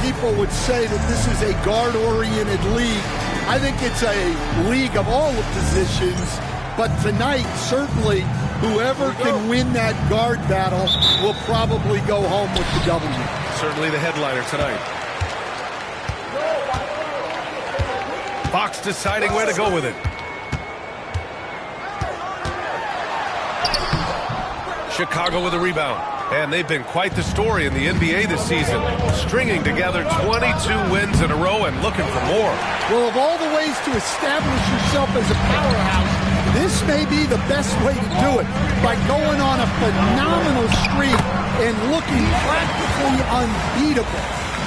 people would say that this is a guard-oriented league. I think it's a league of all the positions, but tonight, certainly, whoever can win that guard battle will probably go home with the W. Certainly the headliner tonight. Fox deciding where to go with it. Chicago with a rebound. And they've been quite the story in the NBA this season, stringing together 22 wins in a row and looking for more. Well, of all the ways to establish yourself as a powerhouse, this may be the best way to do it, by going on a phenomenal streak and looking practically unbeatable.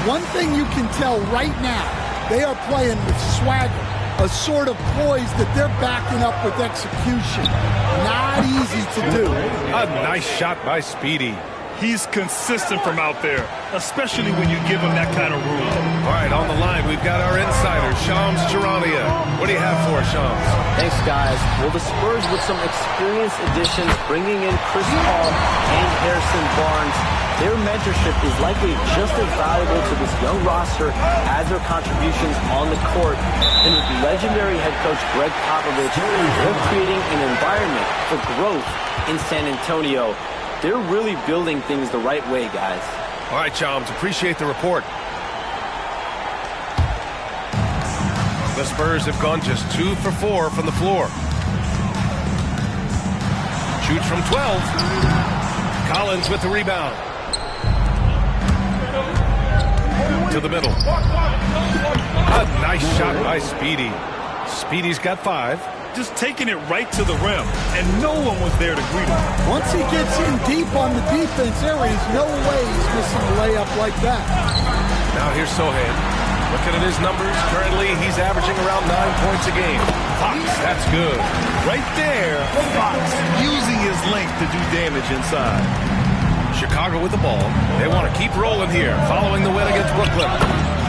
One thing you can tell right now, they are playing with swagger, a sort of poise that they're backing up with execution. Not easy to do. A nice shot by Speedy. He's consistent from out there, especially when you give him that kind of room. All right, on the line, we've got our insider, Shams Charania. What do you have for us, Shams? Thanks, guys. Well, the Spurs with some experienced additions, bringing in Chris Paul and Harrison Barnes. Their mentorship is likely just as valuable to this young roster as their contributions on the court. And with legendary head coach Greg Popovich, they're creating an environment for growth in San Antonio. They're really building things the right way, guys. All right, Chums, appreciate the report. The Spurs have gone just 2 for 4 from the floor. Shoots from 12. Collins with the rebound. To the middle. A nice shot by Speedy. Speedy's got 5. Just taking it right to the rim, and no one was there to greet him. Once he gets in deep on the defense, there is no way he's missing a layup like that. Now here's Sohan. Looking at his numbers, currently he's averaging around 9 points a game. Fox, that's good. Right there, Fox using his length to do damage inside. Chicago with the ball. They want to keep rolling here, following the win against Brooklyn.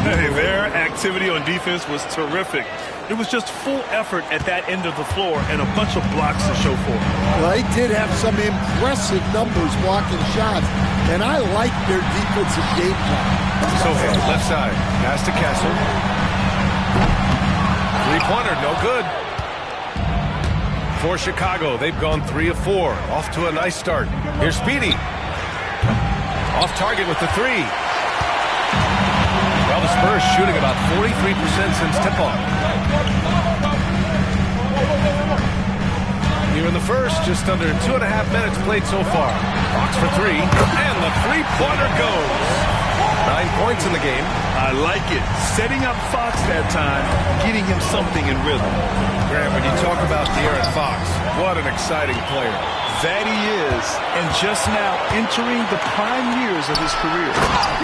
Hey, their activity on defense was terrific. It was just full effort at that end of the floor and a bunch of blocks to show for it. Well, they did have some impressive numbers blocking shots, and I like their defensive game plan. Sohan, left side. Pass to Kessler. Three-pointer, no good. For Chicago, they've gone 3 of 4. Off to a nice start. Here's Speedy. Off target with the 3. Well, the Spurs shooting about 43% since tip-off. Here in the first, just under 2.5 minutes played so far. Fox for 3, and the three-pointer goes. 9 points in the game. I like it. Setting up Fox that time, getting him something in rhythm. Graham, when you talk about De'Aaron Fox, what an exciting player. That he is, and just now entering the prime years of his career.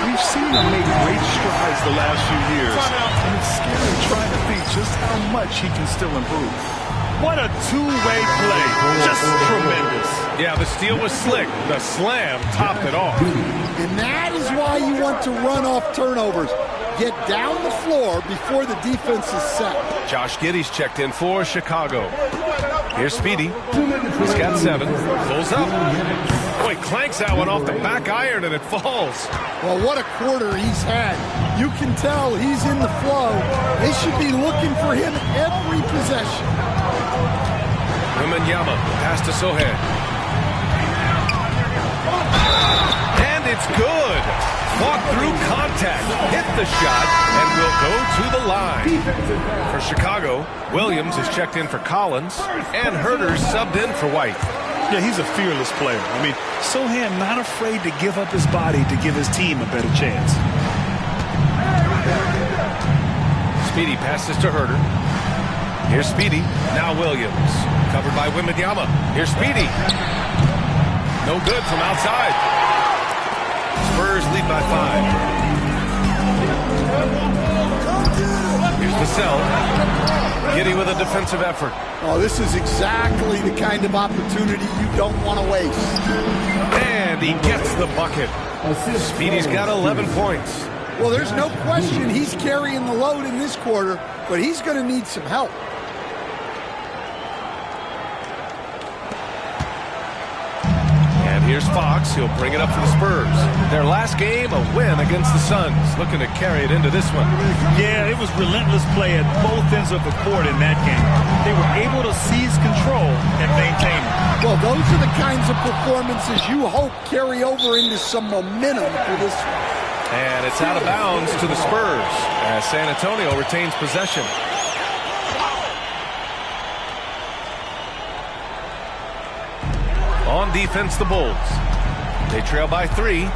We've seen him make great strides the last few years, and it's scary trying to think just how much he can still improve. What a two-way play. Just tremendous. Yeah, the steal was slick. The slam topped it off. And that is why you want to run off turnovers. Get down the floor before the defense is set. Josh Giddey's checked in for Chicago. Here's Speedy. He's got 7. Pulls up. Boy, clanks that one off the back iron and it falls. Well, what a quarter he's had. You can tell he's in the flow. They should be looking for him every possession. Wembanyama, pass to Sohan. And it's good. Fought through contact, hit the shot, and will go to the line. For Chicago, Williams is checked in for Collins, and Herter's subbed in for White. Yeah, he's a fearless player. I mean, Sohan not afraid to give up his body to give his team a better chance. Speedy passes to Herter. Here's Speedy. Now Williams. Covered by Wembanyama. Here's Speedy. No good from outside. Spurs lead by 5. Here's Vassell. Giddey with a defensive effort. Oh, this is exactly the kind of opportunity you don't want to waste. And he gets the bucket. Speedy's got 11 points. Well, there's no question he's carrying the load in this quarter, but he's going to need some help. Here's Fox. He'll bring it up for the Spurs. Their last game, a win against the Suns. Looking to carry it into this one. Yeah, it was relentless play at both ends of the court in that game. They were able to seize control and maintain it. Well, those are the kinds of performances you hope carry over into some momentum for this one. And it's out of bounds to the Spurs as San Antonio retains possession. On defense, the Bulls. They trail by 3.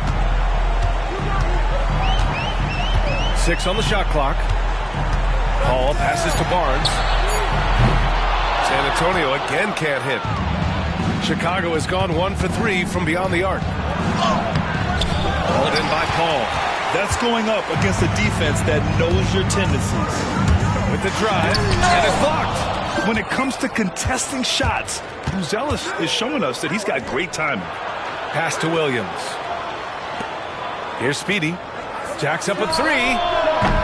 6 on the shot clock. Hall passes to Barnes. San Antonio again can't hit. Chicago has gone 1 for 3 from beyond the arc. Hauled in by Paul. That's going up against a defense that knows your tendencies. With the drive, and it's blocked. When it comes to contesting shots, Buzelis is showing us that he's got great timing. Pass to Williams. Here's Speedy. Jacks up a 3.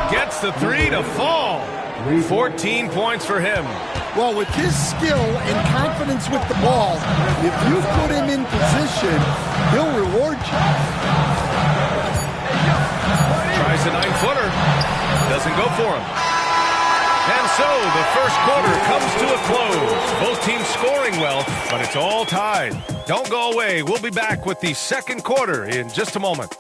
Gets the 3 to fall. 14 points for him. Well, with his skill and confidence with the ball, if you put him in position, he'll reward you. Tries a 9-footer. Doesn't go for him. And so the first quarter comes to a close. Both teams scoring well, but it's all tied. Don't go away. We'll be back with the second quarter in just a moment.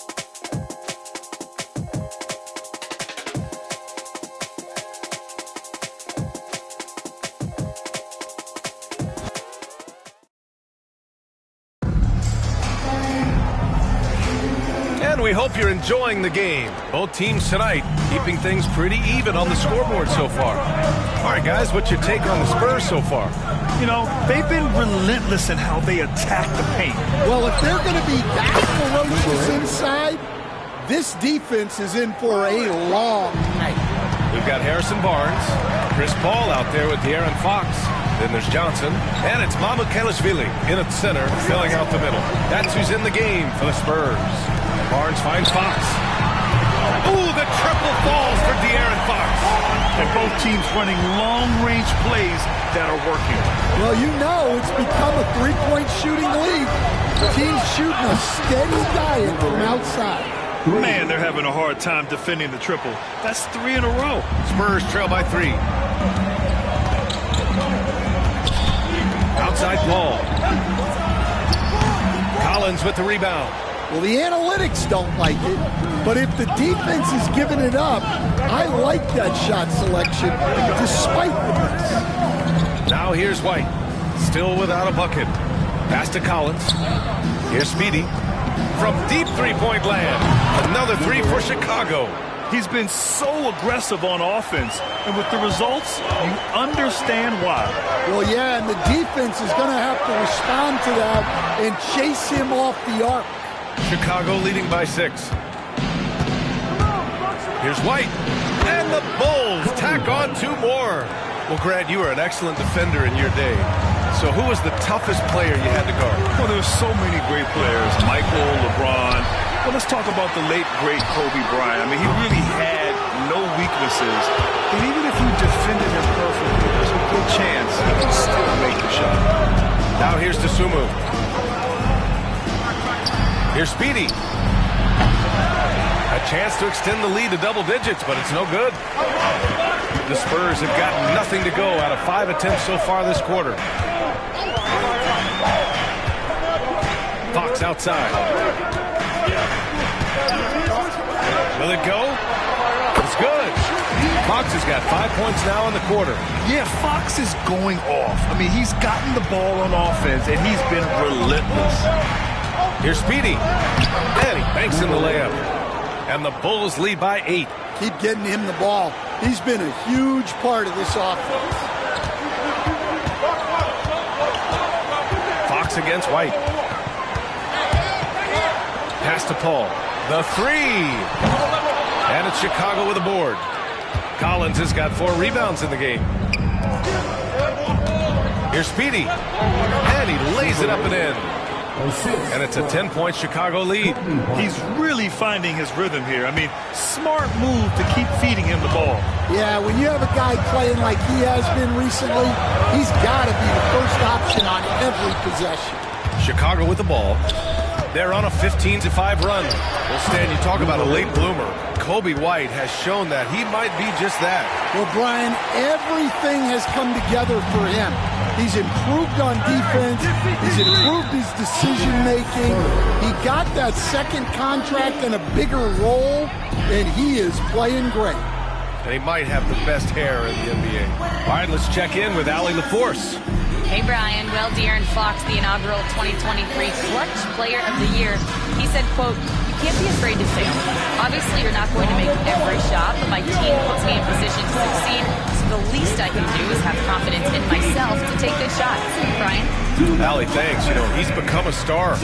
And we hope you're enjoying the game. Both teams tonight keeping things pretty even on the scoreboard so far. All right, guys, what's your take on the Spurs so far? You know, they've been relentless in how they attack the paint. Well, if they're going to be that ferocious inside, this defense is in for a long night. We've got Harrison Barnes, Chris Paul out there with De'Aaron Fox. Then there's Johnson, and it's Mamukelashvili in at center, filling out the middle. That's who's in the game for the Spurs. Barnes finds Fox. Ooh, the triple falls for De'Aaron Fox. And both teams running long-range plays that are working. Well, you know it's become a three-point shooting league. Teams shooting a steady diet from outside. Man, they're having a hard time defending the triple. That's 3 in a row. Spurs trail by 3. Outside ball. Collins with the rebound. Well, the analytics don't like it, but if the defense is giving it up, I like that shot selection despite the miss. Now here's White, still without a bucket. Pass to Collins. Here's Speedy from deep three-point land. Another 3 for Chicago. He's been so aggressive on offense, and with the results, you understand why. Well, yeah, and the defense is going to have to respond to that and chase him off the arc. Chicago leading by 6. Here's White. And the Bulls tack on 2 more. Well, Grant, you were an excellent defender in your day. So who was the toughest player you had to guard? Well, there's so many great players. Michael, LeBron. Well, let's talk about the late, great Kobe Bryant. I mean, he really had no weaknesses. And even if you defended him perfectly, there's a good chance he can still make the shot. Now here's DeSumo. Here's Speedy. A chance to extend the lead to double digits, but it's no good. The Spurs have gotten nothing to go out of 5 attempts so far this quarter. Fox outside. Will it go? It's good. Fox has got 5 points now in the quarter. Yeah, Fox is going off. I mean, he's gotten the ball on offense, and he's been relentless. Here's Speedy. And he banks in the layup. And the Bulls lead by 8. Keep getting him the ball. He's been a huge part of this offense. Fox against White. Pass to Paul. The 3. And it's Chicago with a board. Collins has got 4 rebounds in the game. Here's Speedy. And he lays it up and in. And it's a 10-point Chicago lead. He's really finding his rhythm here. I mean, smart move to keep feeding him the ball. Yeah, when you have a guy playing like he has been recently, he's got to be the first option on every possession. Chicago with the ball. They're on a 15-5 run. Well, Stan, you talk about a late bloomer. Kobe White has shown that he might be just that. Well, Brian, everything has come together for him. He's improved on defense. He's improved his decision-making. He got that second contract and a bigger role, and he is playing great. And he might have the best hair in the NBA. All right, let's check in with Allie LaForce. Hey, Brian. Well, De'Aaron Fox, the inaugural 2023 Clutch Player of the Year, he said, quote, "You can't be afraid to fail. Obviously, you're not going to make every shot, but my team puts me in position to succeed, so the least I can do is have confidence in myself to take good shots." Brian? Allie, thanks. You know, he's become a star.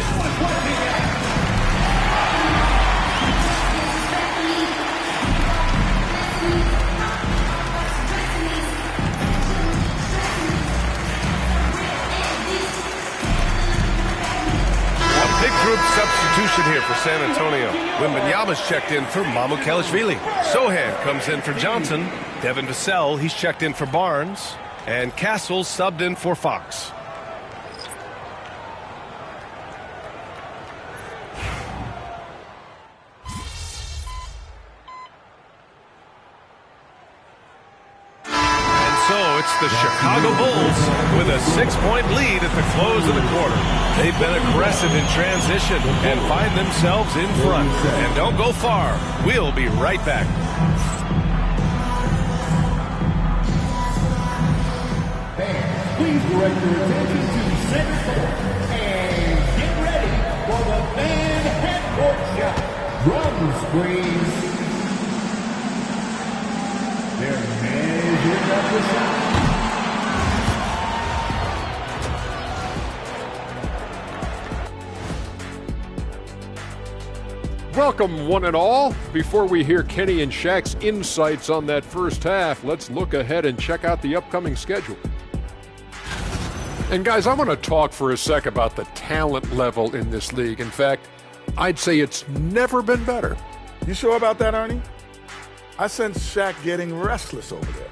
Big group substitution here for San Antonio. Wembanyama's checked in for Mamukelashvili. Sohan comes in for Johnson. Devin Vassell, he's checked in for Barnes. And Castle subbed in for Fox. It's the Chicago Bulls with a 6-point lead at the close of the quarter. They've been aggressive in transition and find themselves in front. And don't go far. We'll be right back. Please direct your attention to center court and get ready for the fan headcourt shot. Drums, please. They're measuring up the shot. Welcome, one and all. Before we hear Kenny and Shaq's insights on that first half, let's look ahead and check out the upcoming schedule. And guys, I want to talk for a sec about the talent level in this league. In fact, I'd say it's never been better. You sure about that, Ernie? I sense Shaq getting restless over there.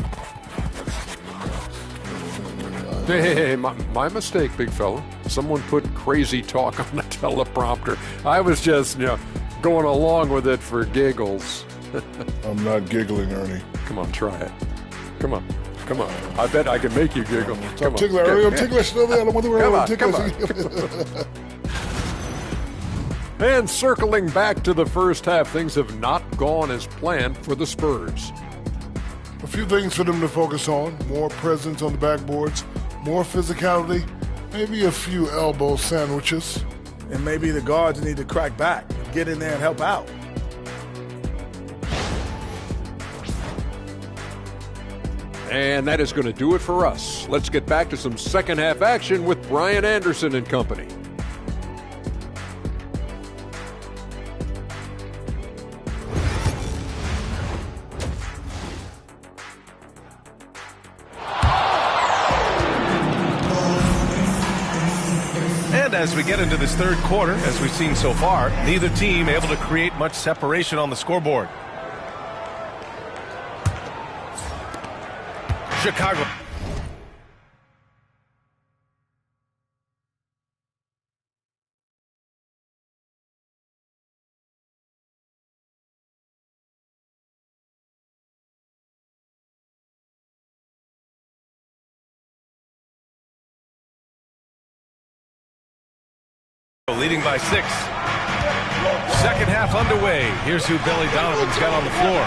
Hey, my mistake, big fella. Someone put crazy talk on the teleprompter. I was just, going along with it for giggles. I'm not giggling, Ernie. Come on, try it. Come on. I bet I can make you giggle. I'm ticklish, Ernie. I'm ticklish. I don't want to do it. Come on. And circling back to the first half, things have not gone as planned for the Spurs. A few things for them to focus on. More presence on the backboards, more physicality, maybe a few elbow sandwiches. And maybe the guards need to crack back, get in there and help out. And that is going to do it for us. Let's get back to some second half action with Brian Anderson and company. And as we get into this third quarter, as we've seen so far, neither team able to create much separation on the scoreboard. Chicago. Leading by 6. Second half underway. Here's who Billy Donovan's got on the floor.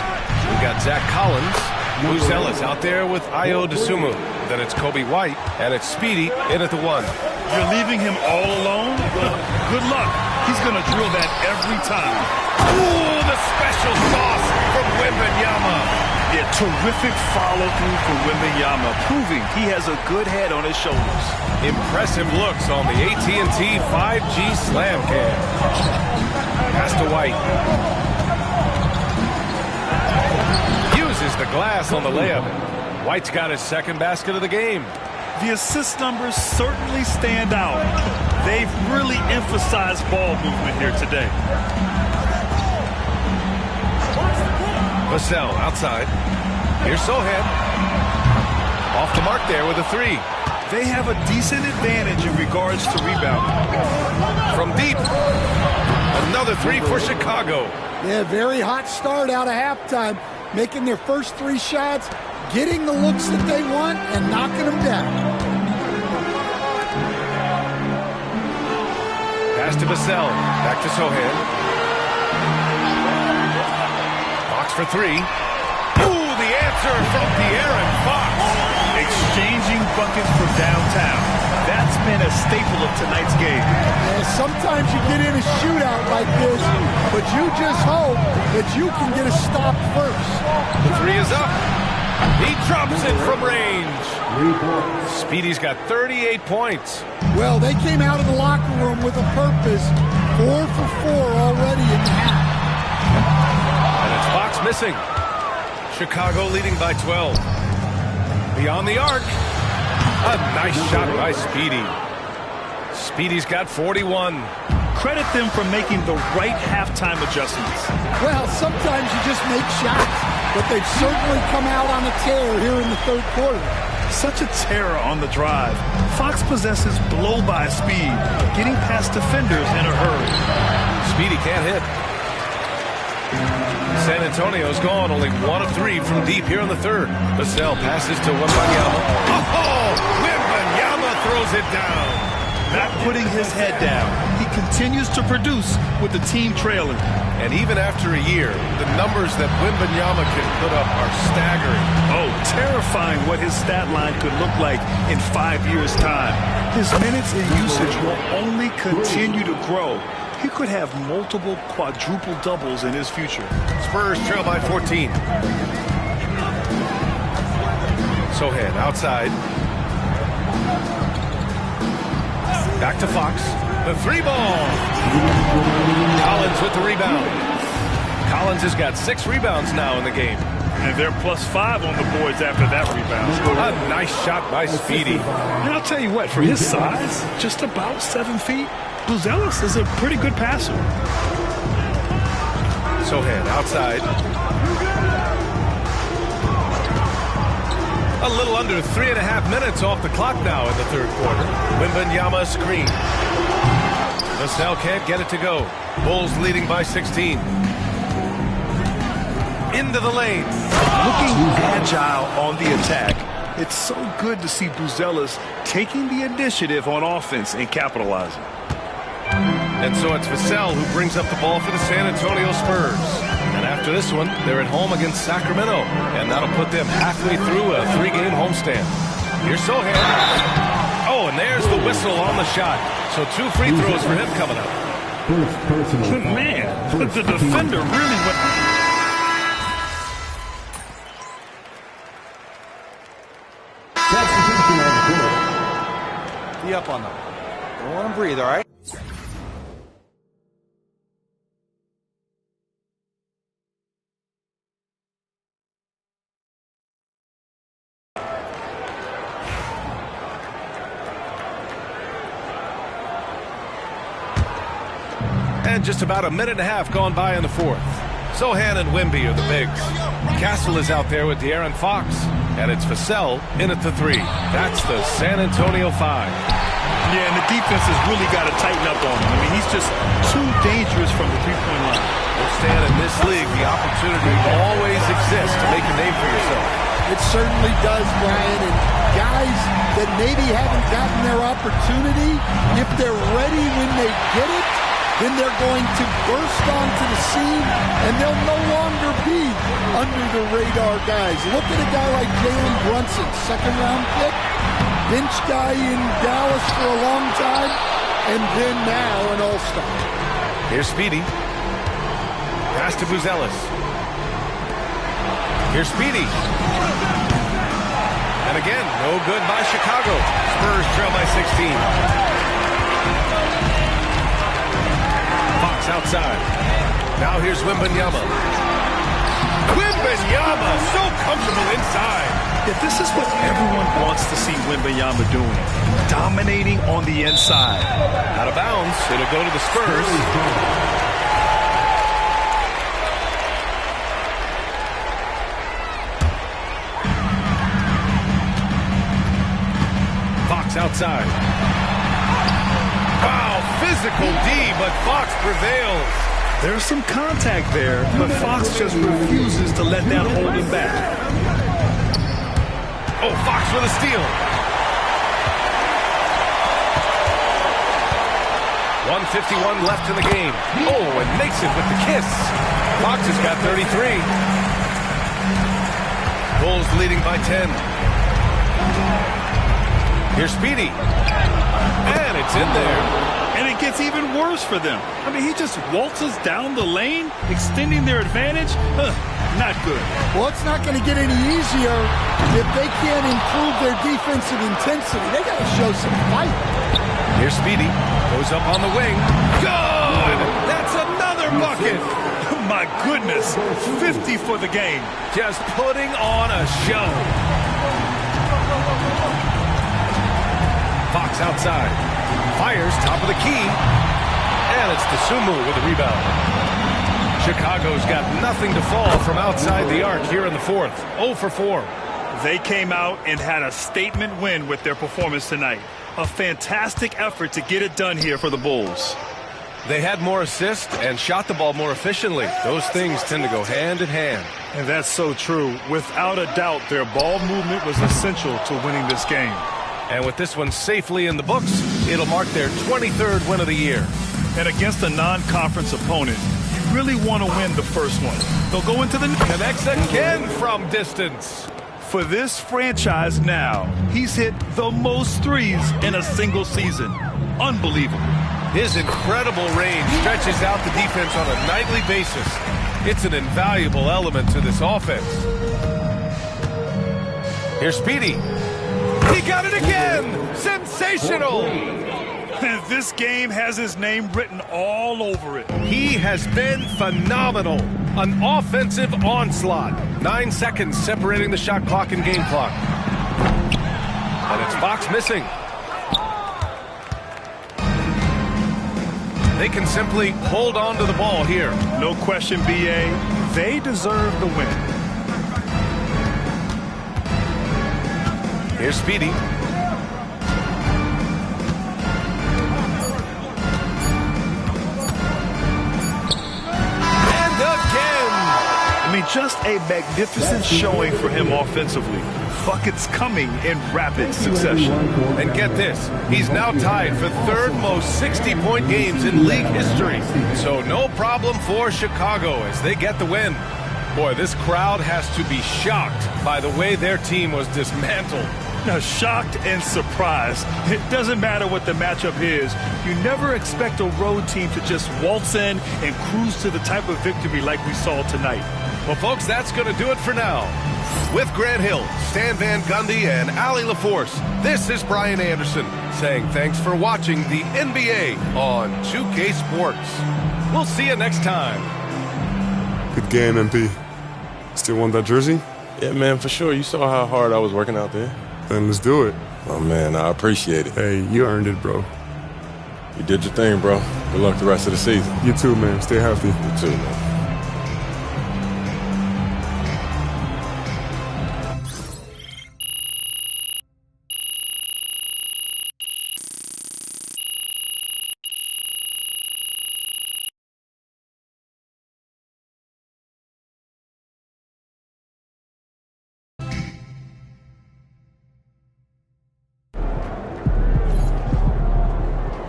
We've got Zach Collins, Moose Ellis out there with Ayo Dosunmu. Then it's Kobe White, and it's Speedy in at the 1. You're leaving him all alone? Good luck. He's going to drill that every time. Ooh, the special sauce from Wembanyama. Yeah, terrific follow-through from Wembanyama, proving he has a good head on his shoulders. Impressive looks on the AT&T 5G Slam Cam. Pass to White. Uses the glass on the layup. White's got his second basket of the game. The assist numbers certainly stand out. They've really emphasized ball movement here today. Vassell outside. Here's Sohan. Off the mark there with a 3. They have a decent advantage in regards to rebounding. From deep. Another three for Chicago. Yeah, very hot start out of halftime. Making their first 3 shots, getting the looks that they want, and knocking them down. Pass to Vassell. Back to Sohan. Fox for 3. Ooh, the answer from De'Aaron Fox. Exchanging buckets for downtown. That's been a staple of tonight's game. And sometimes you get in a shootout like this, but you just hope that you can get a stop first. The 3 is up. He drops it from range. Speedy's got 38 points. Well, they came out of the locker room with a purpose. 4 for 4 already in the half. And it's Fox missing. Chicago leading by 12. Beyond the arc. A nice shot by Speedy. Speedy's got 41. Credit them for making the right halftime adjustments. Well, sometimes you just make shots, but they've certainly come out on a tear here in the third quarter. Such a terror on the drive. Fox possesses blow-by speed, getting past defenders in a hurry. Speedy can't hit. San Antonio's gone only 1 of 3 from deep here in the third. Vassell passes to Wembanyama. Oh, Wembanyama throws it down. Not putting his head down. He continues to produce with the team trailing. And even after a year, the numbers that Wembanyama can put up are staggering. Oh, terrifying what his stat line could look like in 5 years' time. His minutes and usage will only continue to grow. He could have multiple quadruple doubles in his future. Spurs trail by 14. Sohan outside. Back to Fox. The 3 ball. Collins with the rebound. Collins has got 6 rebounds now in the game. And they're +5 on the boards after that rebound. A nice shot by Speedy. And I'll tell you what, for his size, just about 7 feet, Buzelis is a pretty good passer. Sohan outside. A little under 3.5 minutes off the clock now in the third quarter. Wembanyama screen. Vassell can't get it to go. Bulls leading by 16. Into the lane. Looking agile on the attack. It's so good to see Buzelis taking the initiative on offense and capitalizing. And so it's Vassell who brings up the ball for the San Antonio Spurs. And after this one, they're at home against Sacramento. And that'll put them halfway through a 3-game homestand. Here's Sohan. Oh, and there's the whistle on the shot. So 2 free throws for him coming up. Man, the defender really went... Be up on them. Don't let them breathe, all right? And just about a minute and a half gone by in the fourth. Sohan and Wemby are the bigs. Castle is out there with De'Aaron Fox. And it's Vassell in at the 3. That's the San Antonio 5. Yeah, and the defense has really got to tighten up on him. I mean, he's just too dangerous from the three-point line. Stan, in this league, the opportunity always exists to make a name for yourself. It certainly does, Brian. And guys that maybe haven't gotten their opportunity, if they're ready when they get it, then they're going to burst onto the scene, and they'll no longer be under the radar guys. Look at a guy like Jalen Brunson, second-round pick, bench guy in Dallas for a long time, and then now an all-star. Here's Speedy. Pass to Buzelis. Here's Speedy. And again, no good by Chicago. Spurs trail by 16. Outside. Now here's Wembanyama. Wembanyama so comfortable inside. Yeah, this is what everyone wants to see Wembanyama doing. Dominating on the inside. Out of bounds. It'll go to the Spurs. Fox Fox outside. Wow, physical D, but Fox prevails. There's some contact there, but Fox just refuses to let that hold him back. Oh, Fox with a steal. 1:51 left in the game. Oh, and makes it with the kiss. Fox has got 33. Bulls leading by 10. Here's Speedy. And it's in there. And it gets even worse for them. I mean, he just waltzes down the lane, extending their advantage. Not good. Well, it's not going to get any easier if they can't improve their defensive intensity. They got to show some fight. Here's Speedy. Goes up on the wing. Good! That's another bucket. My goodness. 50 for the game. Just putting on a show. Fox outside. Fires top of the key. And it's Dosunmu with the rebound. Chicago's got nothing to fall from outside the arc here in the fourth. 0 for 4. They came out and had a statement win with their performance tonight. A fantastic effort to get it done here for the Bulls. They had more assists and shot the ball more efficiently. Those things tend to go hand in hand. And that's so true. Without a doubt, their ball movement was essential to winning this game. And with this one safely in the books, it'll mark their 23rd win of the year. And against a non-conference opponent, you really want to win the first one. They'll go into the connects again from distance. For this franchise now, he's hit the most threes in a single season. Unbelievable. His incredible range stretches out the defense on a nightly basis. It's an invaluable element to this offense. Here's Speedy. He got it again! Sensational! And this game has his name written all over it. He has been phenomenal. An offensive onslaught. 9 seconds separating the shot clock and game clock. And it's Fox missing. They can simply hold on to the ball here. No question, B.A. They deserve the win. Here's Speedy. And again! I mean, just a magnificent showing for him offensively. Buckets coming in rapid succession. And get this, he's now tied for third most 60-point games in league history. So no problem for Chicago as they get the win. Boy, this crowd has to be shocked by the way their team was dismantled. Now, shocked and surprised. It doesn't matter what the matchup is. You never expect a road team to just waltz in and cruise to the type of victory like we saw tonight. Well, folks, that's going to do it for now. With Grant Hill, Stan Van Gundy, and Allie LaForce, this is Brian Anderson saying thanks for watching the NBA on 2K Sports. We'll see you next time. Good game, MP. Still want that jersey? Yeah, man, for sure. You saw how hard I was working out there. Then let's do it. Oh, man, I appreciate it. Hey, you earned it, bro. You did your thing, bro. Good luck the rest of the season. You too, man. Stay healthy. You too, man.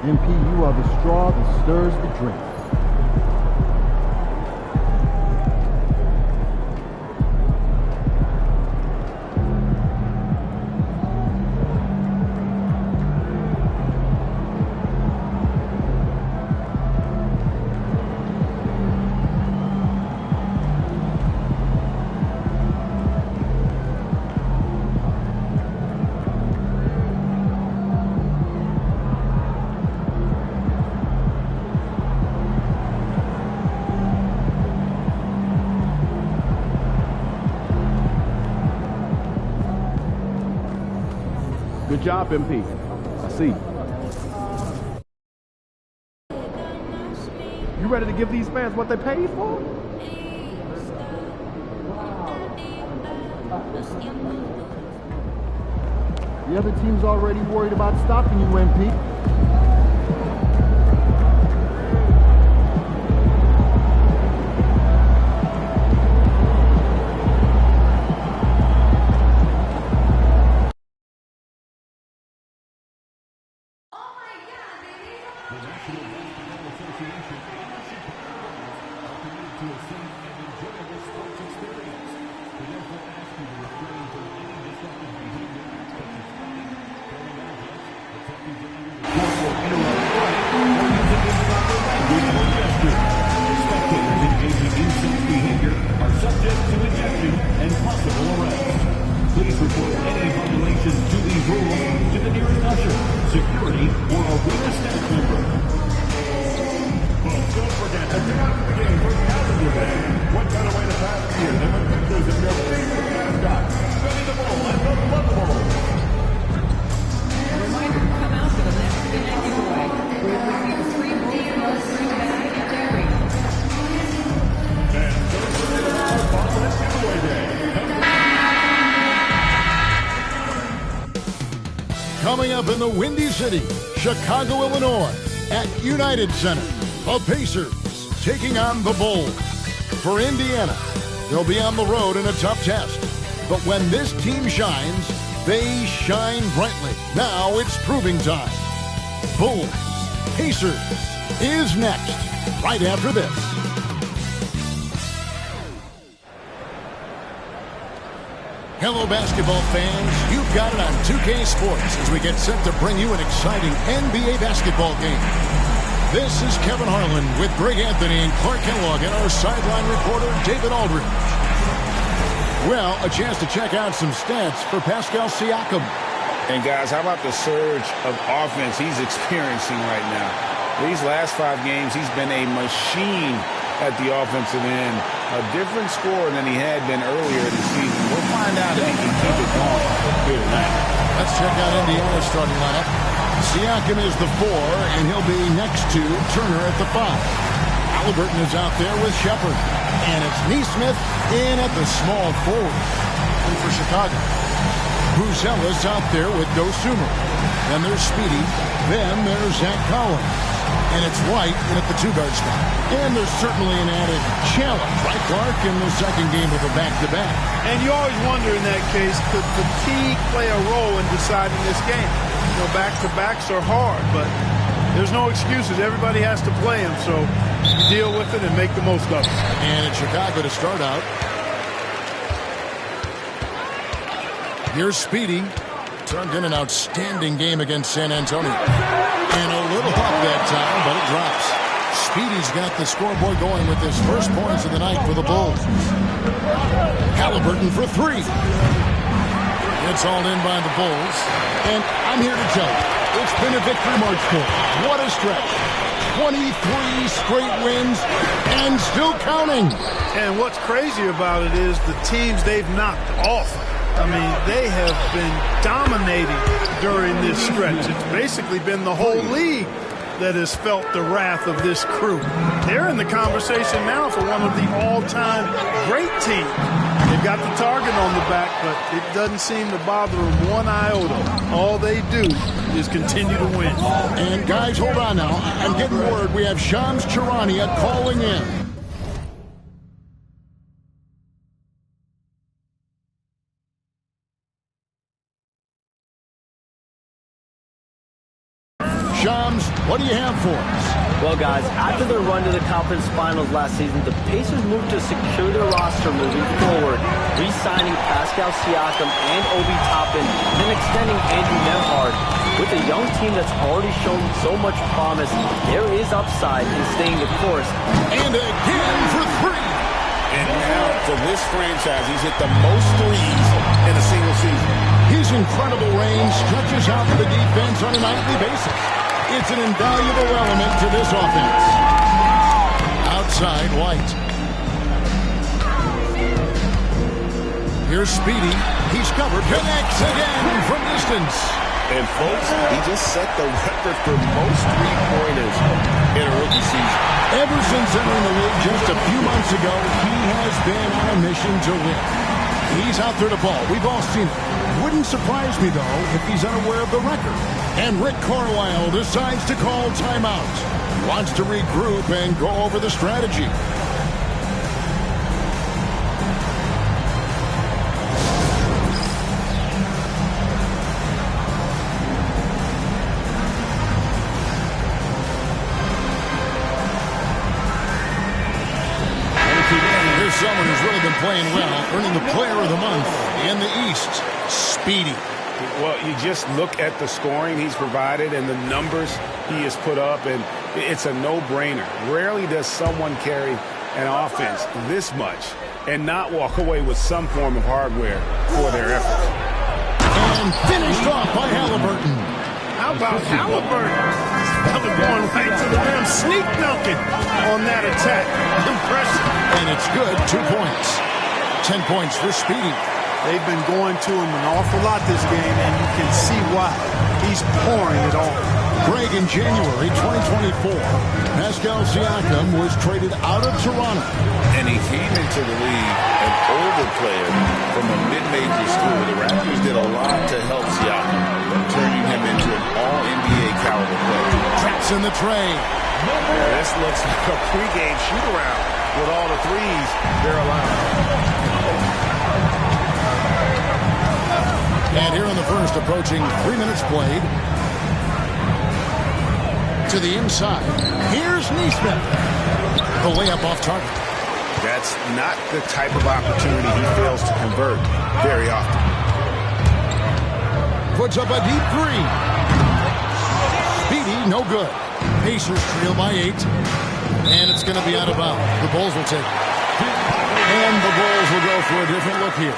MP, you are the straw that stirs the drink. Good job, MP. I see. You ready to give these fans what they paid for? The other team's already worried about stopping you, MP. Coming up in the Windy City, Chicago, Illinois, at United Center, the Pacers taking on the Bulls. For Indiana, they'll be on the road in a tough test. But when this team shines, they shine brightly. Now it's proving time. Bulls, Pacers is next, right after this. Hello, basketball fans. You've got it on 2K Sports as we get set to bring you an exciting NBA basketball game. This is Kevin Harlan with Greg Anthony and Clark Kellogg and our sideline reporter, David Aldridge. Well, a chance to check out some stats for Pascal Siakam. And, guys, how about the surge of offense he's experiencing right now? These last 5 games, he's been a machine at the offensive end. A different score than he had been earlier in the season. We'll find out if he can keep it going here tonight. Let's check out Indiana's starting lineup. Siakam is the 4, and he'll be next to Turner at the 5. Halliburton is out there with Shepard. And it's Neesmith in at the small forward. And for Chicago, Buzella's out there with Dosumer. Then there's Speedy. Then there's Zach Collins. And it's White in at the 2-guard spot. And there's certainly an added challenge, right, Clark, in the second game of a back-to-back. And you always wonder in that case, could fatigue play a role in deciding this game? You know, back-to-backs are hard, but there's no excuses. Everybody has to play them, so you deal with it and make the most of it. And it's Chicago to start out. Here's Speedy. Turned in an outstanding game against San Antonio. And a little up that time, but it drops. Speedy's got the scoreboard going with his first points of the night for the Bulls. Halliburton for 3. It's all in by the Bulls. And I'm here to tell you, it's been a victory march for them. What a stretch. 23 straight wins and still counting. And what's crazy about it is the teams they've knocked off. I mean, they have been dominating during this stretch. It's basically been the whole league that has felt the wrath of this crew. They're in the conversation now for one of the all-time great teams. They've got the target on the back, but it doesn't seem to bother them one iota. All they do is continue to win. And guys, hold on now. I'm getting word we have Shams Charania calling in. Shams, what do you have for us? Well, guys, after their run to the conference finals last season, the Pacers moved to secure their roster moving forward, re-signing Pascal Siakam and Obi Toppin, and extending Andrew Nembhard. With a young team that's already shown so much promise, there is upside in staying the course. And again for 3. And now, for this franchise, he's hit the most threes in a single season. His incredible range stretches out the defense on a nightly basis. It's an invaluable element to this offense. Outside, White. Here's Speedy. He's covered. Connects again from distance. And, folks, he just set the record for most three-pointers in a rookie season. Ever since entering the league just a few months ago, he has been on a mission to win. He's out there to ball. We've all seen it. Wouldn't surprise me, though, if he's unaware of the record. And Rick Carlisle decides to call timeout. He wants to regroup and go over the strategy. Someone who's really been playing well, earning the Player of the Month in the East, Speedy. Well, you just look at the scoring he's provided and the numbers he has put up, and it's a no-brainer. Rarely does someone carry an offense this much and not walk away with some form of hardware for their efforts. And finished off by Halliburton. How about Halliburton? Fella going right to the rim, sneak dunking on that attack. Impressive. And it's good, 2 points. 10 points for Speedy. They've been going to him an awful lot this game, and you can see why. He's pouring it on. Greg, in January 2024, Pascal Siakam was traded out of Toronto. And he came into the league an older player from a mid-major school. The Raptors did a lot to help Siakam, turning him into an all-NBA caliber player. Traps in the tray. Yeah, this looks like a pregame shoot-around with all the threes they're allowing. And here in the first, approaching 3 minutes played. To the inside. Here's Neesmith. The layup off target. That's not the type of opportunity he fails to convert very often. Puts up a deep three. Speedy, no good. Pacers trail by 8. And it's going to be out of bounds. The Bulls will take it. And the Bulls will go for a different look here.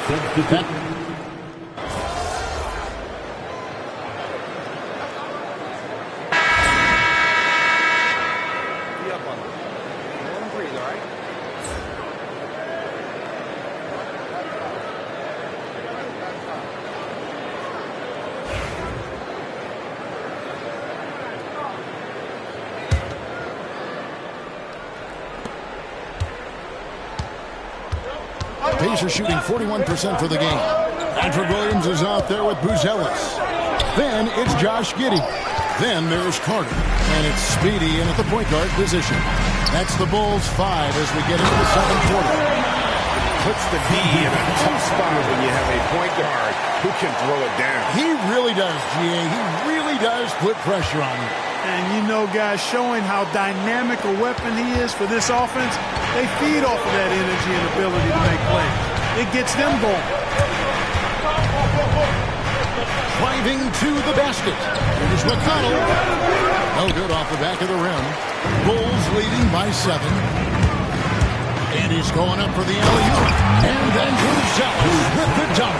Pacers shooting 41% for the game. Patrick Williams is out there with Buzelis. Then it's Josh Giddey. Then there's Carter. And it's Speedy in at the point guard position. That's the Bulls 5 as we get into the second quarter. Puts the D in a tough spot when you have a point guard who can throw it down. He really does, GA. He really does put pressure on you. And you know, guys, showing how dynamic a weapon he is for this offense, they feed off of that energy and ability to make plays. It gets them going. Driving to the basket. Here's McConnell. No good off the back of the rim. Bulls leading by 7. And he's going up for the alley-oop. And then Buzelis with the dunk.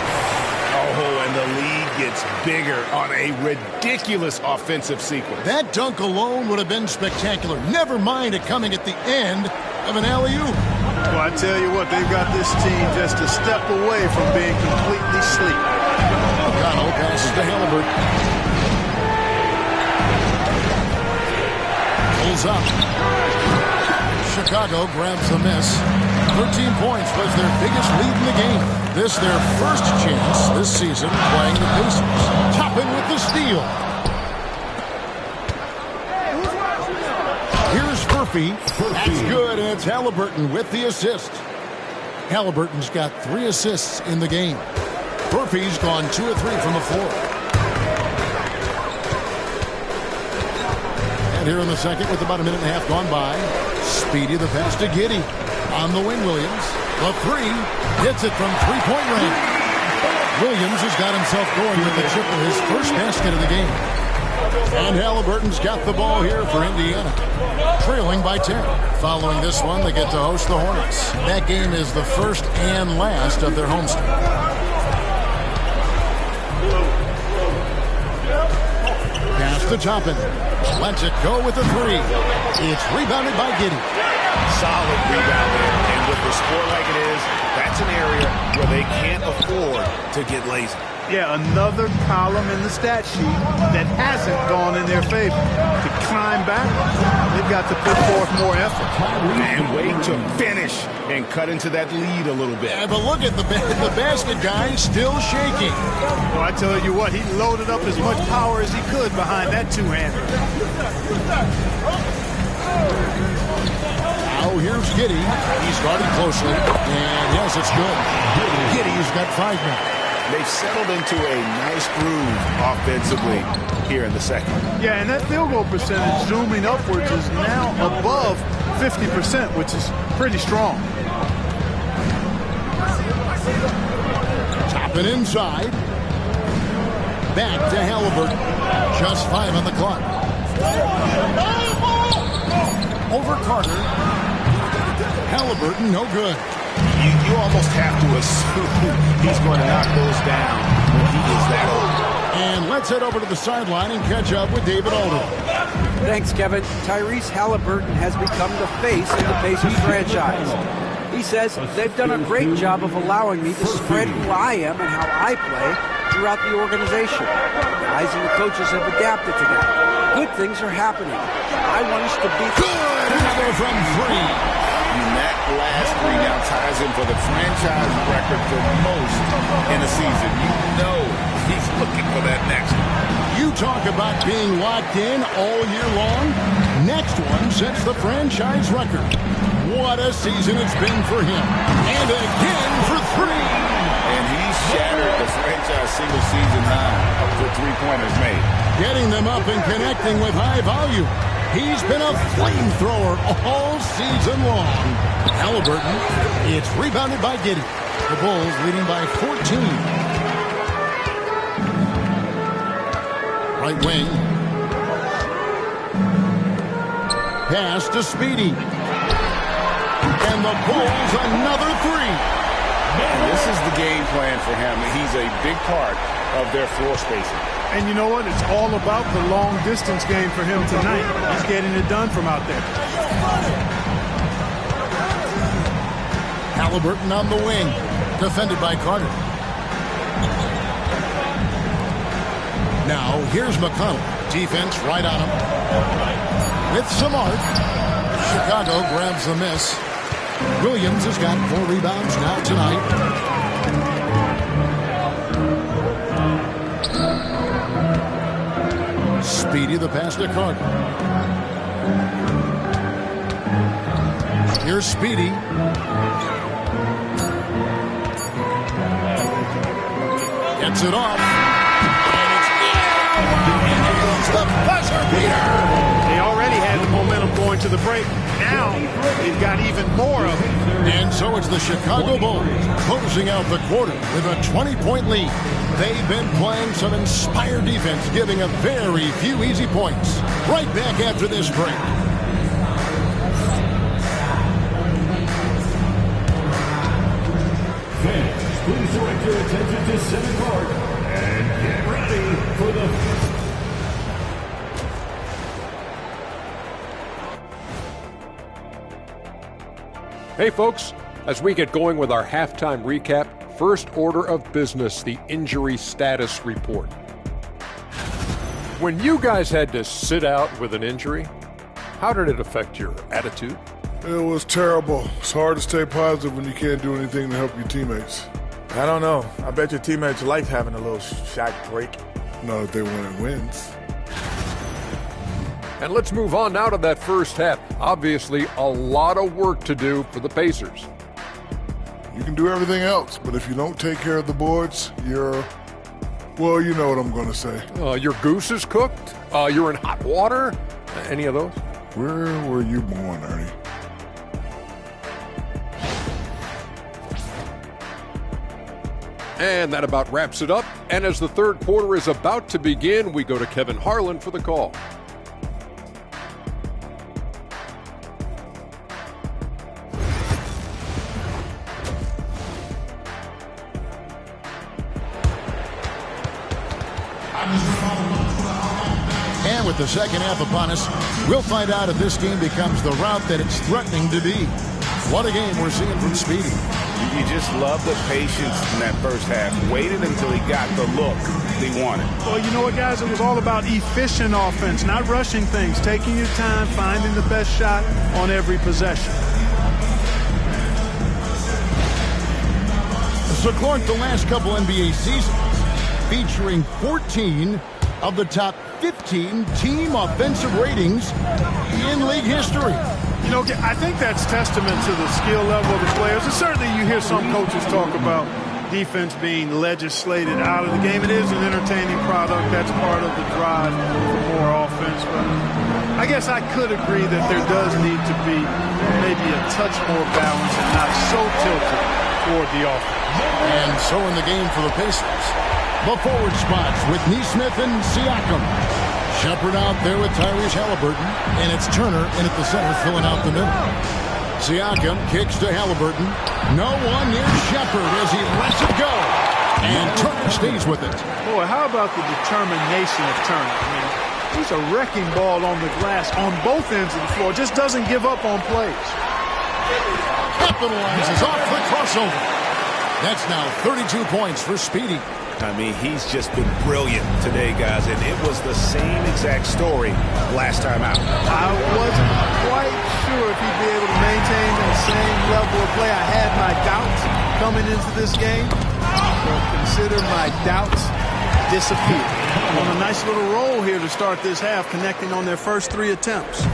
Oh, and the lead gets bigger on a ridiculous offensive sequence. That dunk alone would have been spectacular. Never mind it coming at the end of an alley-oop. Well, I tell you what, they've got this team just a step away from being completely asleep. McConnell passes to Halliburton. Pulls up. Chicago grabs the miss. 13 points was their biggest lead in the game. This their first chance this season playing the Pacers. Toppin with the steal. Here's Furphy. That's good, and it's Halliburton with the assist. Halliburton's got 3 assists in the game. Furphy's gone 2 of 3 from the floor. And here in the second with about a minute and a half gone by, Speedy the pass to Giddey. On the wing, Williams. The 3 hits it from 3-point range. Williams has got himself going with the chip of his first basket of the game. And Halliburton's got the ball here for Indiana. Trailing by 10. Following this one, they get to host the Hornets. That game is the first and last of their homestand. Pass to Toppin. Lets it go with the 3. It's rebounded by Giddey. Solid rebound there, and with the score like it is, that's an area where they can't afford to get lazy. Yeah, another column in the stat sheet that hasn't gone in their favor. To climb back, they've got to put forth more effort. And wait to finish and cut into that lead a little bit. Yeah, but look at the basket guy still shaking. Well, I tell you what, he loaded up as much power as he could behind that two-hander. Now here's Giddey. He's guarded closely. And yes, it's good. Giddey's got 5 minutes. They've settled into a nice groove offensively here in the second. Yeah, and that field goal percentage zooming upwards is now above 50%, which is pretty strong. Topping inside. Back to Halliburton. Just 5 on the clock. Over Carter. Halliburton, no good. You almost have to assume he's going to knock those down when he is that old. And let's head over to the sideline and catch up with David Aldridge. Thanks, Kevin. Tyrese Halliburton has become the face of the Pacers franchise. He says, they've done a great job of allowing me to spread who I am and how I play throughout the organization. The guys and the coaches have adapted to that. Good things are happening. I want us to be good. Another from 3. And that last 3 now ties him for the franchise record for most in a season. You know he's looking for that next one. You talk about being locked in all year long. Next one sets the franchise record. What a season it's been for him. And again for 3. And he shattered the franchise single-season high for three-pointers made. Getting them up and connecting with high volume. He's been a flamethrower all season long. Halliburton, it's rebounded by Giddey. The Bulls leading by 14. Right wing. Pass to Speedy. And the Bulls another 3. And this is the game plan for him. He's a big part of their floor spacing. And you know what? It's all about the long-distance game for him tonight. He's getting it done from out there. Halliburton on the wing. Defended by Carter. Now, here's McConnell. Defense right on him. With some art. Chicago grabs the miss. Williams has got 4 rebounds now tonight. Speedy the pass to Carter. Here's Speedy. Gets it off. And it's the buzzer beater. They already had the momentum going to the break. Now they've got even more of it. And so it's the Chicago Bulls closing out the quarter with a 20-point lead. They've been playing some inspired defense, giving up very few easy points. Right back after this break. Fans, please direct your attention to center court and get ready for the... Hey folks, as we get going with our halftime recap, first order of business, the injury status report. When you guys had to sit out with an injury, how did it affect your attitude? It was terrible. It's hard to stay positive when you can't do anything to help your teammates. I don't know. I bet your teammates like having a little shot break. Not if they want to wins. And let's move on now to that first half. Obviously, a lot of work to do for the Pacers. You can do everything else, but if you don't take care of the boards, well, you know what I'm going to say. Your goose is cooked? You're in hot water? Any of those? Where were you born, Ernie? And that about wraps it up. And as the third quarter is about to begin, we go to Kevin Harlan for the call. And with the second half upon us, we'll find out if this game becomes the route that it's threatening to be. What a game we're seeing from Speedy. You just love the patience in that first half. Waited until he got the look he wanted. Well, you know what, guys? It was all about efficient offense, not rushing things, taking your time, finding the best shot on every possession. So, Clark, the last couple NBA seasons featuring 14 of the top 15 team offensive ratings in league history. You know, I think that's testament to the skill level of the players. And certainly you hear some coaches talk about defense being legislated out of the game. It is an entertaining product. That's part of the drive for more offense. But I guess I could agree that there does need to be maybe a touch more balance and not so tilted toward the offense. And so in the game for the Pacers, the forward spots with Nesmith and Siakam. Shepard out there with Tyrese Halliburton, and it's Turner in at the center filling out the middle. Siakam kicks to Halliburton. No one near Shepard as he lets it go. And Turner stays with it. Boy, how about the determination of Turner? I mean, he's a wrecking ball on the glass on both ends of the floor. Just doesn't give up on plays. Capitalizes off the crossover. That's now 32 points for Speedy. I mean, he's just been brilliant today, guys, and it was the same exact story last time out. I wasn't quite sure if he'd be able to maintain that same level of play. I had my doubts coming into this game, but consider my doubts disappeared. On a nice little roll here to start this half, connecting on their first 3 attempts.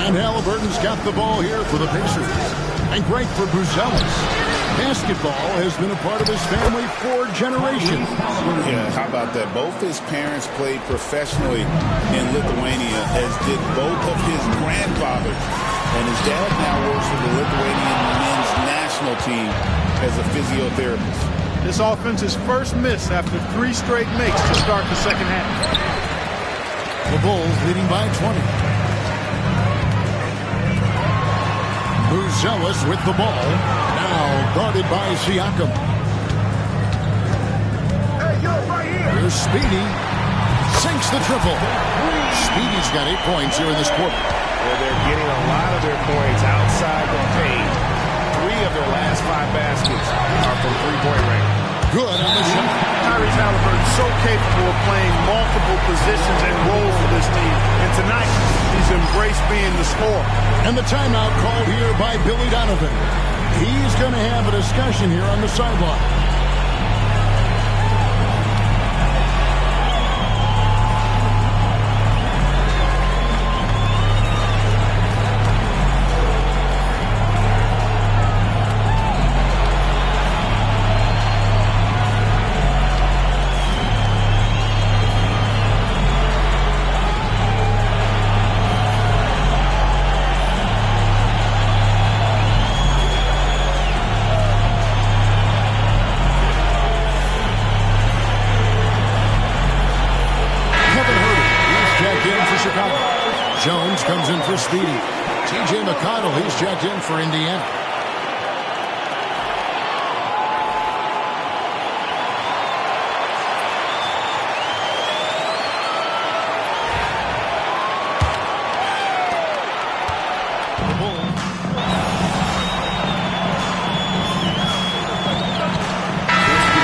And Halliburton's got the ball here for the Pacers. And great for Buzelis. Basketball has been a part of his family for generations. Yeah, how about that? Both his parents played professionally in Lithuania, as did both of his grandfathers. And his dad now works for the Lithuanian men's national team as a physiotherapist. This offense's first miss after 3 straight makes to start the second half. The Bulls leading by 20. Buzelis with the ball. Now guarded by Siakam. Here's Speedy. Sinks the triple. Speedy's got 8 points here in this quarter. Well, they're getting a lot of their points outside the paint. 3 of their last 5 baskets are from three-point range. Good on the shot. Tyrese Halliburton so capable of playing multiple positions and roles for this team. And tonight, he's embraced being the scorer. And the timeout called here by Billy Donovan. He's going to have a discussion here on the sideline. Jones comes in for Speedy. T.J. McConnell, he's checked in for Indiana.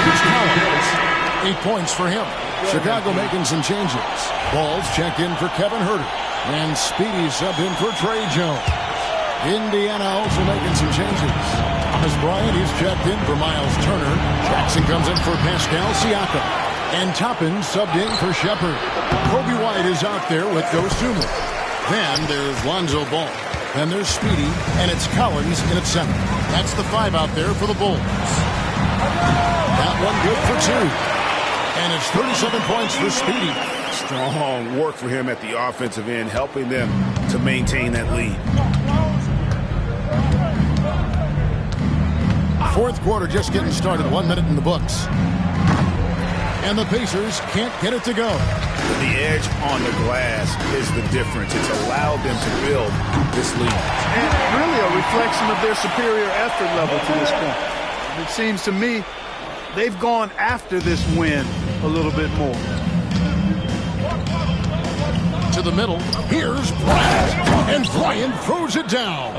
Here's Collins. 8 points for him. Chicago making some changes. Ball's checked in for Kevin Huerter. And Speedy subbed in for Trey Jones. Indiana also making some changes. Thomas Bryant, he's checked in for Miles Turner. Jackson comes in for Pascal Siakam. And Toppin subbed in for Shepard. Kobe White is out there with Dosunmu. Then there's Lonzo Ball. Then there's Speedy. And it's Collins in at center. That's the 5 out there for the Bulls. That one good for 2. And it's 37 points for Speedy. Strong work for him at the offensive end, helping them to maintain that lead. Fourth quarter just getting started. 1 minute in the books. And the Pacers can't get it to go. The edge on the glass is the difference. It's allowed them to build this lead. And really a reflection of their superior effort level to this point. It seems to me they've gone after this win a little bit more. to the middle. Here's Bryant, and Bryant throws it down.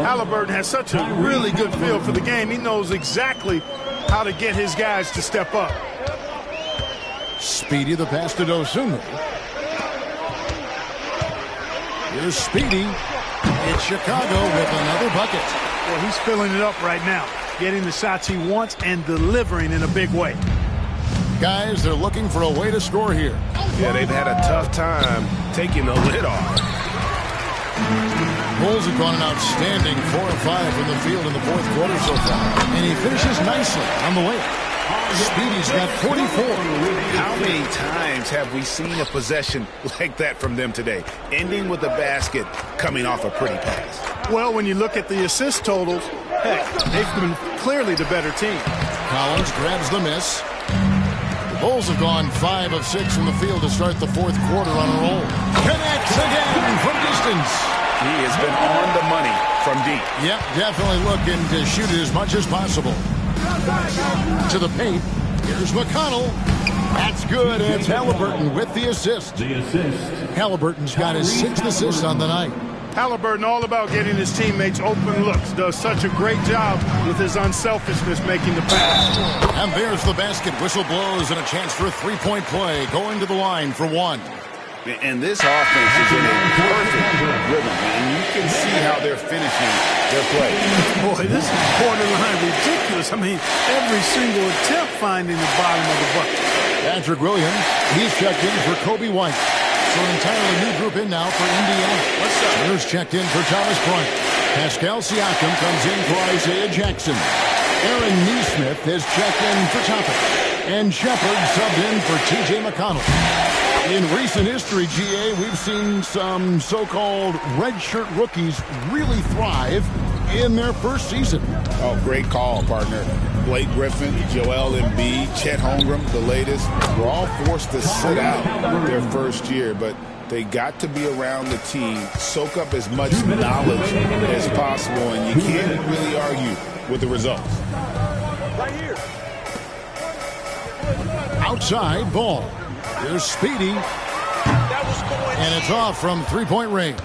Halliburton has such a really good feel for the game. He knows exactly how to get his guys to step up. Speedy the pass to Dosunmu. Here's Speedy. It's Chicago with another bucket. Well, he's filling it up right now, getting the shots he wants and delivering in a big way. Guys, they're looking for a way to score here. Yeah, they've had a tough time taking the lid off. Bulls have gone an outstanding 4 of 5 from the field in the fourth quarter so far. And he finishes nicely on the way. Speedy's got 44. How many times have we seen a possession like that from them today? Ending with a basket, coming off a pretty pass. Well, when you look at the assist totals, heck, they've been clearly the better team. Collins grabs the miss. The Bulls have gone 5 of 6 from the field to start the fourth quarter on a roll. Connects again from distance. He has been on the money from deep. Yep, definitely looking to shoot it as much as possible. To the paint. Here's McConnell. That's good. And it's Halliburton with the assist. Halliburton's got his 6th assist on the night. Halliburton all about getting his teammates open looks. Does such a great job with his unselfishness making the pass. And there's the basket. Whistle blows and a chance for a three-point play. Going to the line for one. And this offense is in a perfect rhythm, and you can see how they're finishing their play. Boy, this is borderline ridiculous. I mean, every single attempt finding the bottom of the bucket. Patrick Williams, he's checked in for Kobe White. So an entirely new group in now for Indiana. Turner's checked in for Thomas Bryant. Pascal Siakam comes in for Isaiah Jackson. Aaron Neesmith has checked in for Toppin. And Shepard subbed in for T.J. McConnell. In recent history, GA, we've seen some so-called redshirt rookies really thrive in their first season. Oh, great call, partner. Blake Griffin, Joel Embiid, Chet Holmgren, the latest, were all forced to sit out their first year, but they got to be around the team, soak up as much knowledge as possible, and you can't really argue with the results. Right here. Outside ball. Here's Speedy. And it's off from three-point range.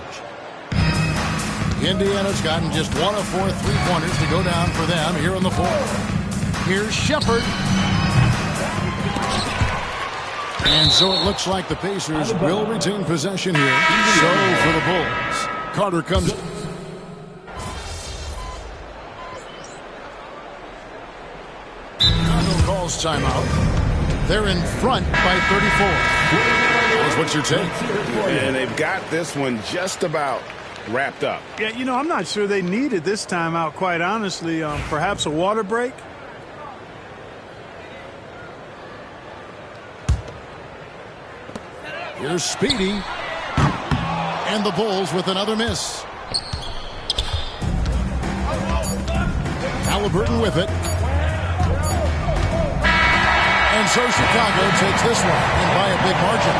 Indiana's gotten just 1 of 4 three-pointers to go down for them here in the fourth. Here's Shepard. And so it looks like the Pacers will retain possession here. So for the Bulls, Carter comes. Chicago calls timeout. They're in front by 34. What's your take? And they've got this one just about wrapped up. Yeah, you know, I'm not sure they needed this timeout, quite honestly. Perhaps a water break? Here's Speedy. And the Bulls with another miss. Halliburton with it. And so Chicago takes this one, and by a big margin.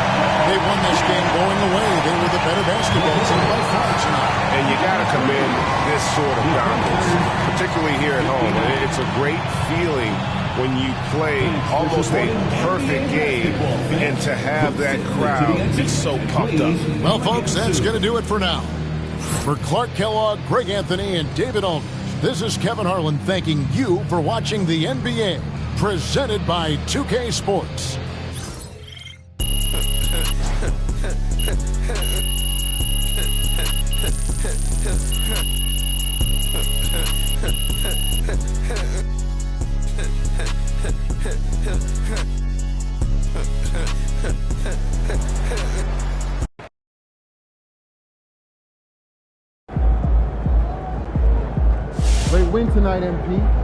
They won this game going away. They were the better basketball team by far tonight. And you got to commend this sort of dominance, particularly here at home. It's a great feeling when you play almost a perfect game and to have that crowd be so pumped up. Well, folks, that's going to do it for now. For Clark Kellogg, Greg Anthony, and David Aldridge, this is Kevin Harlan thanking you for watching the NBA. Presented by 2K Sports. Great win tonight, MP.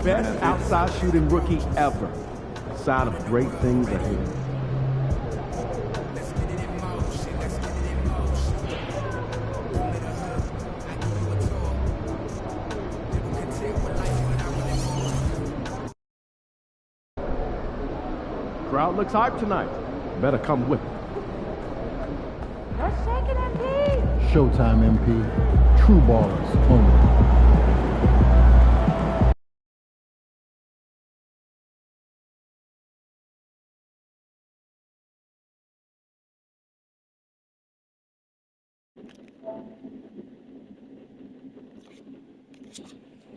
best outside shooting rookie ever. A sign of great things ahead. Crowd looks hyped tonight. Better come with it. Let's shake it, MP. Showtime, MP. True ballers only.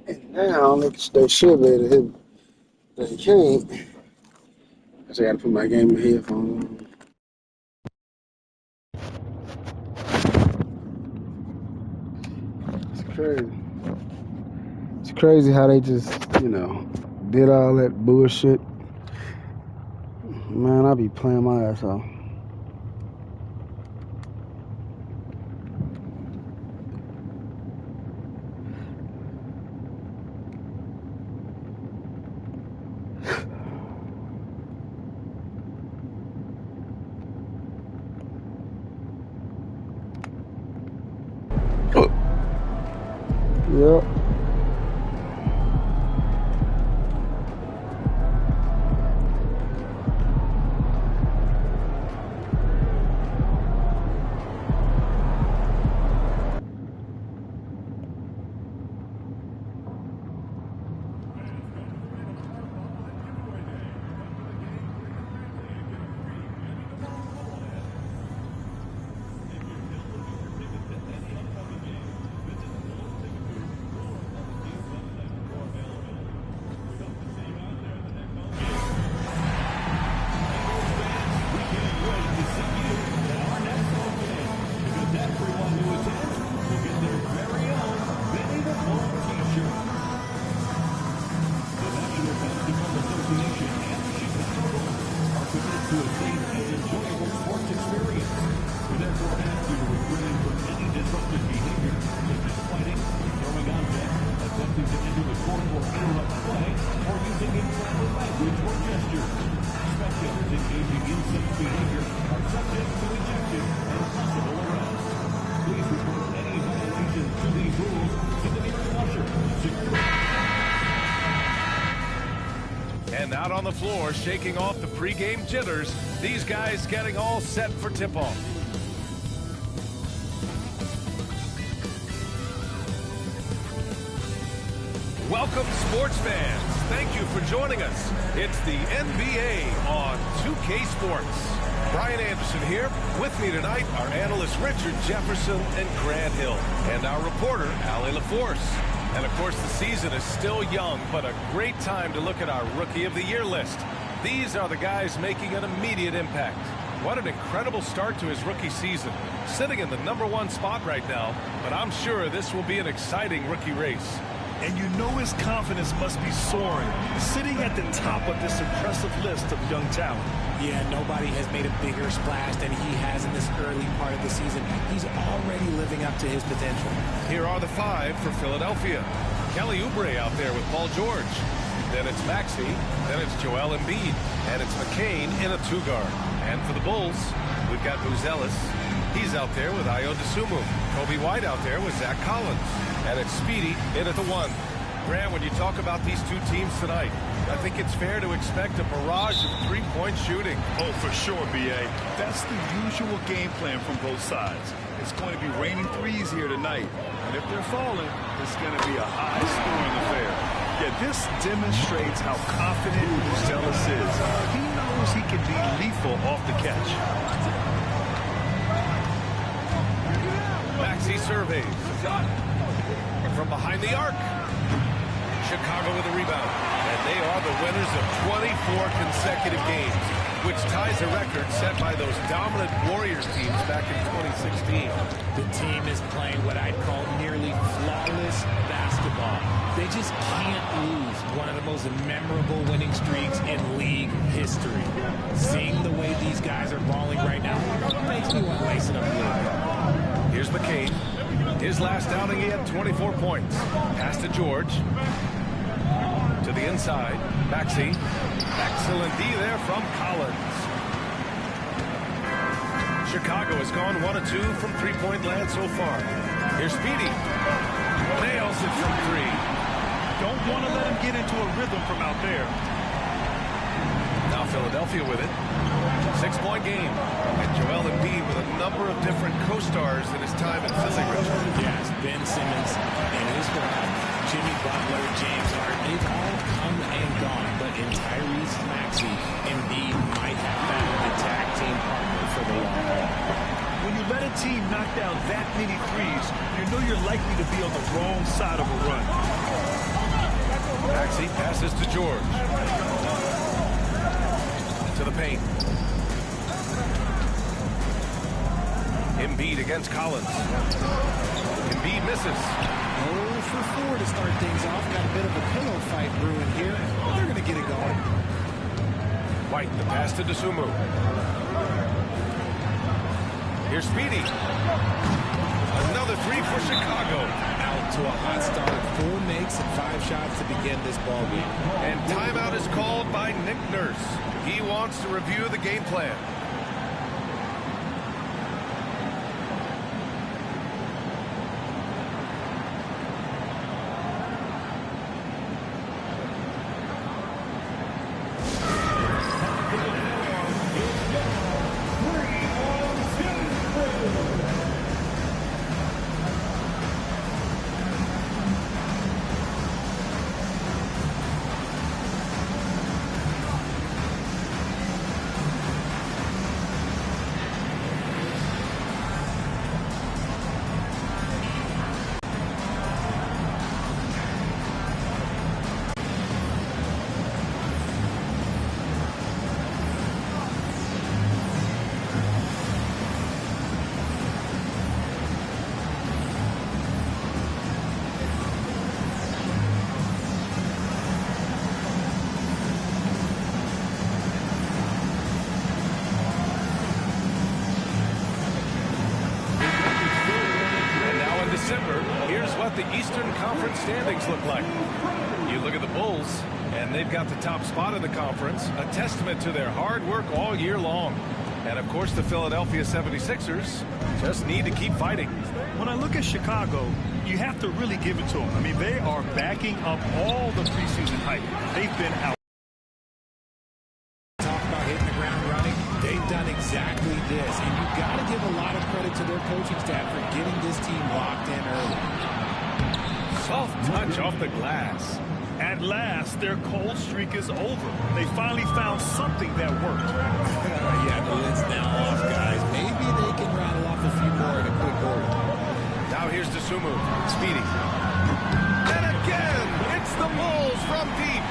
And now they should be able to hit. They can't. I just got to put my game headphones on. It's crazy. It's crazy how they just, did all that bullshit. Man, I be playing my ass off. Yep. And out on the floor, shaking off the pregame jitters, these guys getting all set for tip-off. Welcome, sports fans. Thank you for joining us. It's the NBA on 2K Sports. Brian Anderson here. With me tonight are analysts Richard Jefferson and Grant Hill, and our reporter, Allie LaForce. And, of course, the season is still young, but a great time to look at our Rookie of the Year list. These are the guys making an immediate impact. What an incredible start to his rookie season. Sitting in the #1 spot right now, but I'm sure this will be an exciting rookie race. And you know his confidence must be soaring, sitting at the top of this impressive list of young talent. Yeah, nobody has made a bigger splash than he has in this early part of the season. He's already living up to his potential. Here are the 5 for Philadelphia. Kelly Oubre out there with Paul George. Then it's Maxey. Then it's Joel Embiid. And it's McCain in a 2-guard. And for the Bulls, we've got Buzelis. He's out there with Ayo Dosunmu. Kobe White out there with Zach Collins. And it's Speedy in at the 1. Grant, when you talk about these two teams tonight, I think it's fair to expect a barrage of three-point shooting. Oh, for sure, B.A. That's the usual game plan from both sides. It's going to be raining threes here tonight. And if they're falling, it's going to be a high-scoring affair. Yeah, this demonstrates how confident Buzelis is. He knows he can be lethal off the catch. Maxey surveys. From behind the arc. Chicago with a rebound. And they are the winners of 24 consecutive games, which ties a record set by those dominant Warriors teams back in 2016. The team is playing what I'd call nearly flawless basketball. They just can't lose one of the most memorable winning streaks in league history. Seeing the way these guys are balling right now makes me want to lace it up a little bit. Here's McCain. His last outing, he had 24 points. Pass to George. To To the inside. Maxey. Excellent D there from Collins. Chicago has gone 1 of 2 from three-point land so far. Here's Speedy. Nails it from 3. Don't want to let him get into a rhythm from out there. Now Philadelphia with it. 6-point game. And Joel Embiid with a number of different co-stars in his time in Philly. Yes, Ben Simmons and his squad, Jimmy Butler, James Harden, they've all come and gone. But in Tyrese Maxey, Embiid might have found the tag team partner for the long haul. When you let a team knock down that many threes, you know you're likely to be on the wrong side of a run. Maxey passes to George. To the paint. Embiid against Collins. Embiid misses. 0 for 4 to start things off. Got a bit of a pillow fight brewing here, but they're going to get it going. White, the pass to Dosunmu. Here's Speedy. Another 3 for Chicago. Out to a hot start. 4 makes and 5 shots to begin this ball game. And timeout is called by Nick Nurse. He wants to review the game plan. The Eastern Conference standings look like. You look at the Bulls, and they've got the top spot in the conference, a testament to their hard work all year long. And, of course, the Philadelphia 76ers just need to keep fighting. When I look at Chicago, you have to really give it to them. I mean, they are backing up all the preseason hype. They've been out. Talk about hitting the ground running. They've done exactly this. And you've got to give a lot of credit to their coaching staff for getting this team locked in early. Soft touch off the glass. At last, their cold streak is over. They finally found something that worked. Yeah, the lid's now off, guys. Maybe they can rattle off a few more in a quick order. Now here's Dosunmu. Speedy. And again, it's the Bulls from deep.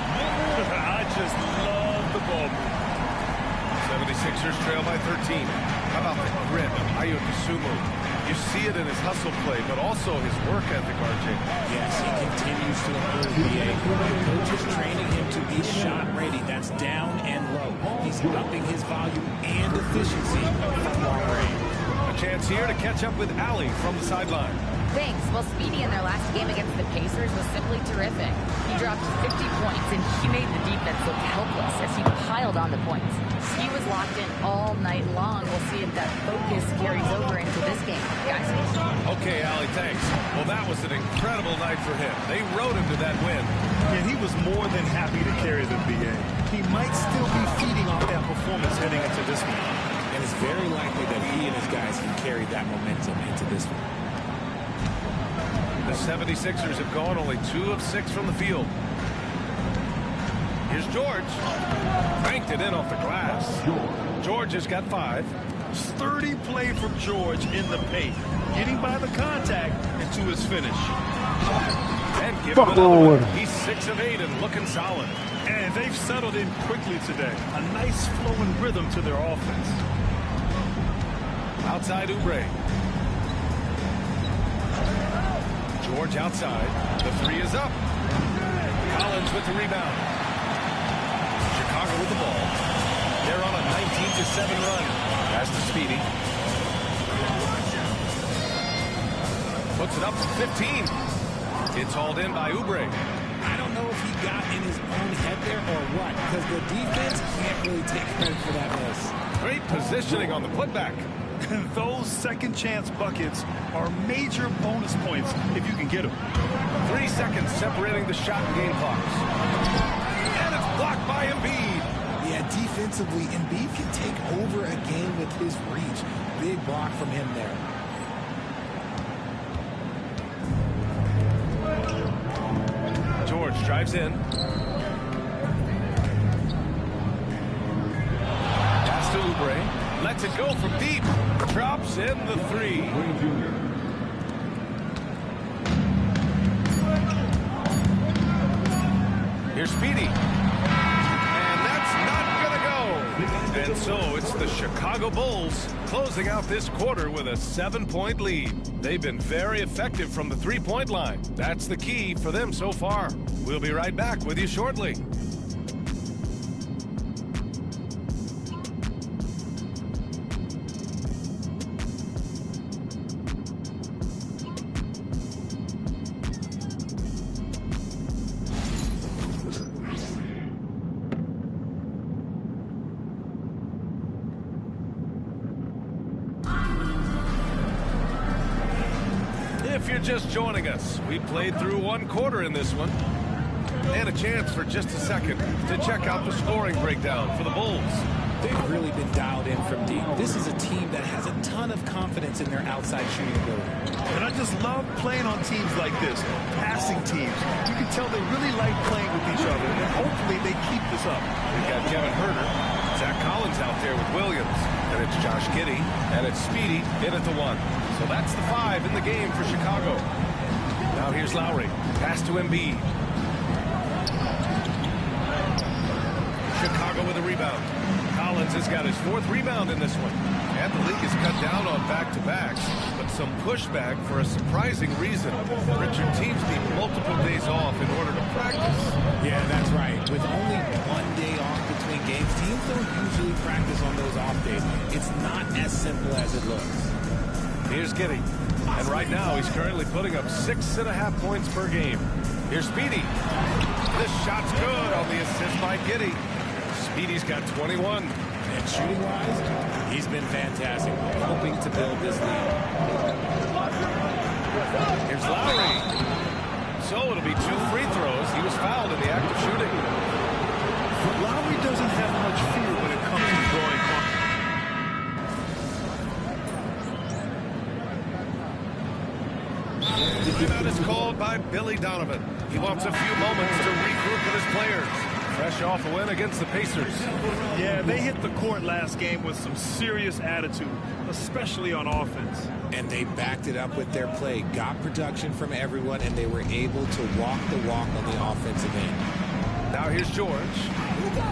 I just love the ball. 76ers trail by 13. How about the grit of Ayo Dosunmu? You see it in his hustle play, but also his work ethic, RJ. Yes, he continues to improve, BA. The coach is training him to be shot ready. That's down and low. He's upping his volume and efficiency from long range. A chance here to catch up with Allie from the sideline. Thanks. Well, Speedy in their last game against the Pacers was simply terrific. He dropped 50 points, and he made the defense look helpless as he piled on the points. He was locked in all night long. We'll see if that focus carries over into this game, guys. Okay, Allie, thanks. Well, that was an incredible night for him. They rode him to that win. And he was more than happy to carry the BA. He might still be feeding off that performance heading into this one. And it's very likely that he and his guys can carry that momentum into this one. The 76ers have gone only 2 of 6 from the field. Here's George. Cranked it in off the glass. George has got 5. Sturdy play from George in the paint. Getting by the contact and to his finish. And give him another one. He's 6 of 8 and looking solid. And they've settled in quickly today. A nice flowing rhythm to their offense. Outside Oubre. George outside. The 3 is up. Collins with the rebound. Chicago with the ball. They're on a 19-7 run. Pass to Speedy. Puts it up to 15. It's hauled in by Oubre. I don't know if he got in his own head there or what, because the defense can't really take credit for that miss. Great positioning on the putback. Those second chance buckets are major bonus points if you can get them. 3 seconds separating the shot and game clocks. And it's blocked by Embiid. Yeah, defensively, Embiid can take over a game with his reach. Big block from him there. George drives in. Pass to Oubre. Lets it go from deep. Drops in the 3. Here's Speedy. And that's not going to go. And so it's the Chicago Bulls closing out this quarter with a 7-point lead. They've been very effective from the three-point line. That's the key for them so far. We'll be right back with you shortly. If you're just joining us, we played through one quarter in this one. And a chance for just a second to check out the scoring breakdown for the Bulls. They've really been dialed in from deep. This is a team that has a ton of confidence in their outside shooting ability. And I just love playing on teams like this, passing teams. You can tell they really like playing with each other, and hopefully they keep this up. We've got Kevin Herter, Zach Collins out there with Williams, and it's Josh Giddey, and it's Speedy in at the 1. So that's the 5 in the game for Chicago. Now here's Lowry. Pass to Embiid. Chicago with a rebound. Collins has got his 4th rebound in this one. And the league has cut down on back-to-backs, but some pushback for a surprising reason. Richard, teams need multiple days off in order to practice. Yeah, that's right. With only 1 day off between games, teams don't usually practice on those off days. It's not as simple as it looks. Here's Giddey. And right now, he's currently putting up 6.5 points per game. Here's Speedy. This shot's good on the assist by Giddey. Speedy's got 21. And shooting-wise, he's been fantastic, hoping to build this lead. Here's Lowry. So it'll be 2 free throws. He was fouled in the act of shooting. Lowry doesn't have much fear when it comes to drawing buckets. Timeout is called by Billy Donovan. He wants a few moments to regroup with his players. Fresh off a win against the Pacers. Yeah, they hit the court last game with some serious attitude, especially on offense. And they backed it up with their play, got production from everyone, and they were able to walk the walk on the offensive end. Now here's George.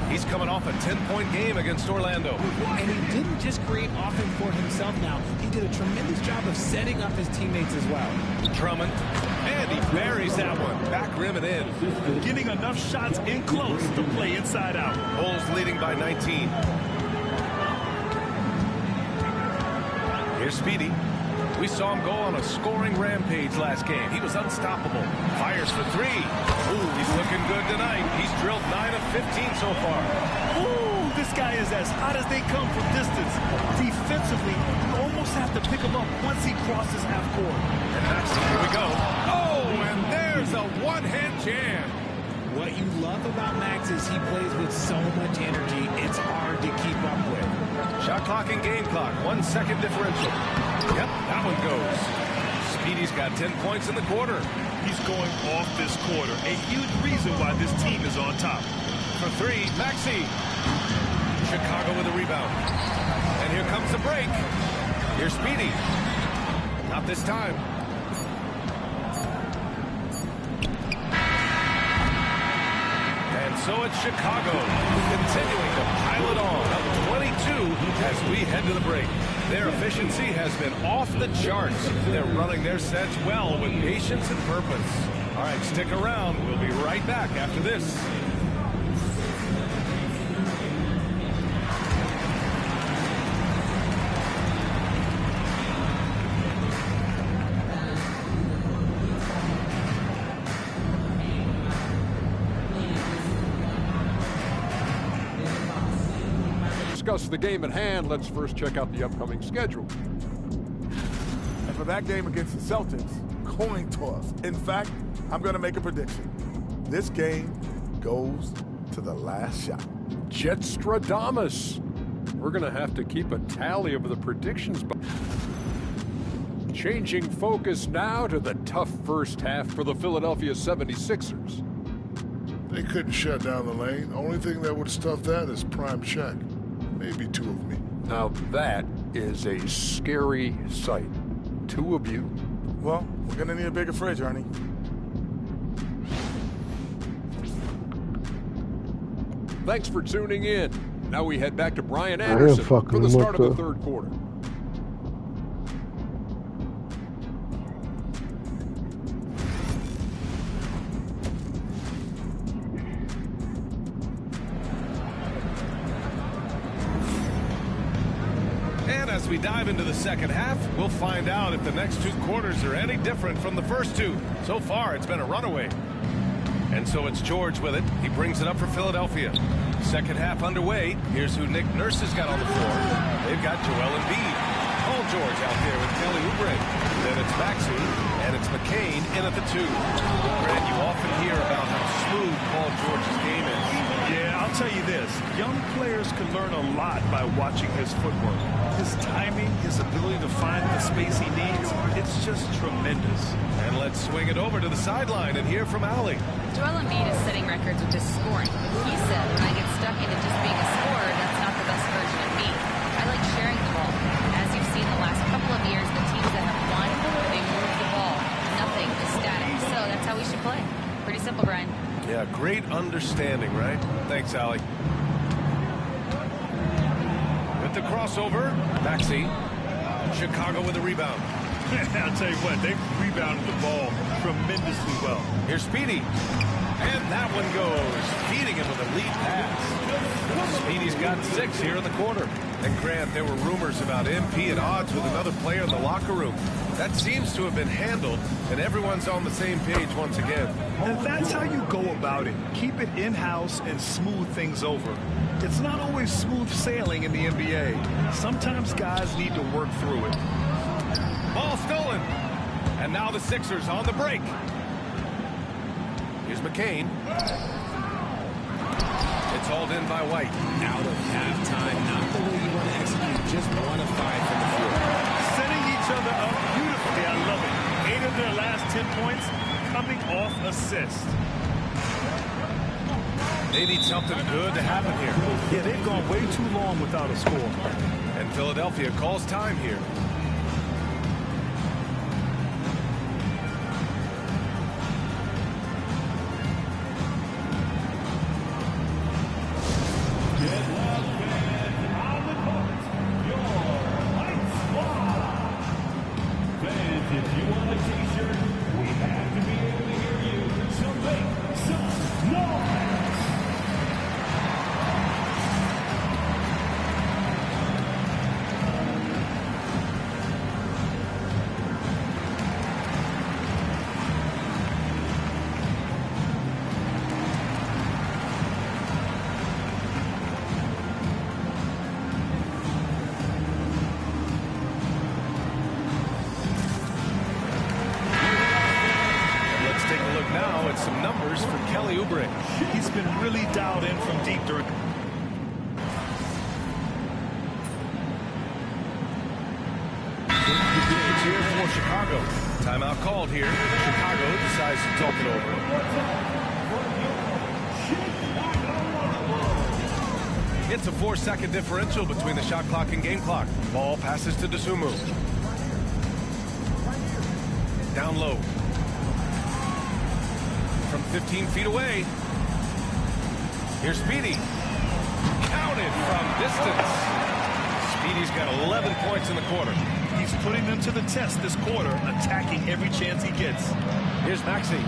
He's coming off a 10-point game against Orlando. And he didn't just create offense for himself now. He did a tremendous job of setting up his teammates as well. Drummond. And he buries that one. Back rim and in. Getting enough shots in close to play inside out. Bulls leading by 19. Here's Speedy. We saw him go on a scoring rampage last game. He was unstoppable. Fires for 3. Ooh, he's looking good tonight. He's drilled 9 of 15 so far. Ooh, this guy is as hot as they come from distance. Defensively, you almost have to pick him up once he crosses half court. And that's, here we go. Oh, and there's a one-hand jam. What you love about Max is he plays with so much energy, it's hard to keep up with. Shot clock and game clock, 1 second differential. Yep, that one goes. Speedy's got 10 points in the quarter. He's going off this quarter. A huge reason why this team is on top. For 3, Maxey. Chicago with a rebound. And here comes the break. Here's Speedy. Not this time. And so it's Chicago, continuing to pile it on, up 22 as we head to the break. Their efficiency has been off the charts. They're running their sets well with patience and purpose. All right, stick around. We'll be right back after this. discuss the game at hand, let's first check out the upcoming schedule. And for that game against the Celtics, coin toss. In fact, I'm going to make a prediction. This game goes to the last shot. Jetstradamus. We're going to have to keep a tally of the predictions. Changing focus now to the tough first half for the Philadelphia 76ers. They couldn't shut down the lane. Only thing that would stuff that is prime check. Maybe two of me. Now that is a scary sight. Two of you. Well, we're going to need a bigger fridge, Ernie. Thanks for tuning in. Now we head back to Brian Anderson for the start of the third quarter. And as we dive into the second half, we'll find out if the next two quarters are any different from the first two. So far, it's been a runaway. And so it's George with it. He brings it up for Philadelphia. Second half underway. Here's who Nick Nurse has got on the floor. They've got Joel Embiid. Paul George out there with Kelly Oubre. Then it's Maxey, and it's McCain in at the 2. Brad, you often hear about how smooth Paul George's game is. Yeah, I'll tell you this. Young players can learn a lot by watching his footwork. His timing, his ability to find the space he needs, it's just tremendous. And let's swing it over to the sideline and hear from Allie. Joel Embiid is setting records with his scoring. He said, when I get stuck into just being a scorer, that's not the best version of me. I like sharing the ball. As you've seen the last couple of years, the teams that have won, they move the ball. Nothing is static. So that's how we should play. Pretty simple, Brian. Yeah, great understanding, right? Thanks, Allie. With the crossover, Maxey. Chicago with a rebound. I'll tell you what, they've rebounded the ball tremendously well. Here's Speedy. And that one goes. Feeding him with a lead pass. Speedy's got 6 here in the quarter. And Grant, there were rumors about MP at odds with another player in the locker room. That seems to have been handled, and everyone's on the same page once again. And that's how you go about it. Keep it in-house and smooth things over. It's not always smooth sailing in the NBA. Sometimes guys need to work through it. Ball stolen. And now the Sixers on the break. Here's McCain. It's hauled in by White. Out of halftime, not the way you want to execute, just 1 of 5 from the floor. Setting each other up beautifully, I love it. 8 of their last 10 points coming off assist. They need something good to happen here. Yeah, they've gone way too long without a score. And Philadelphia calls time here. Some numbers for Kelly Oubre. He's been really dialed in from deep during. Here for Chicago. Timeout called here. Chicago decides to talk it over. It's a 4-second differential between the shot clock and game clock. Ball passes to Dosunmu. Down low. From 15 feet away. Here's Speedy. Counted from distance. Speedy's got 11 points in the quarter. He's putting them to the test this quarter, attacking every chance he gets. Here's Maxey.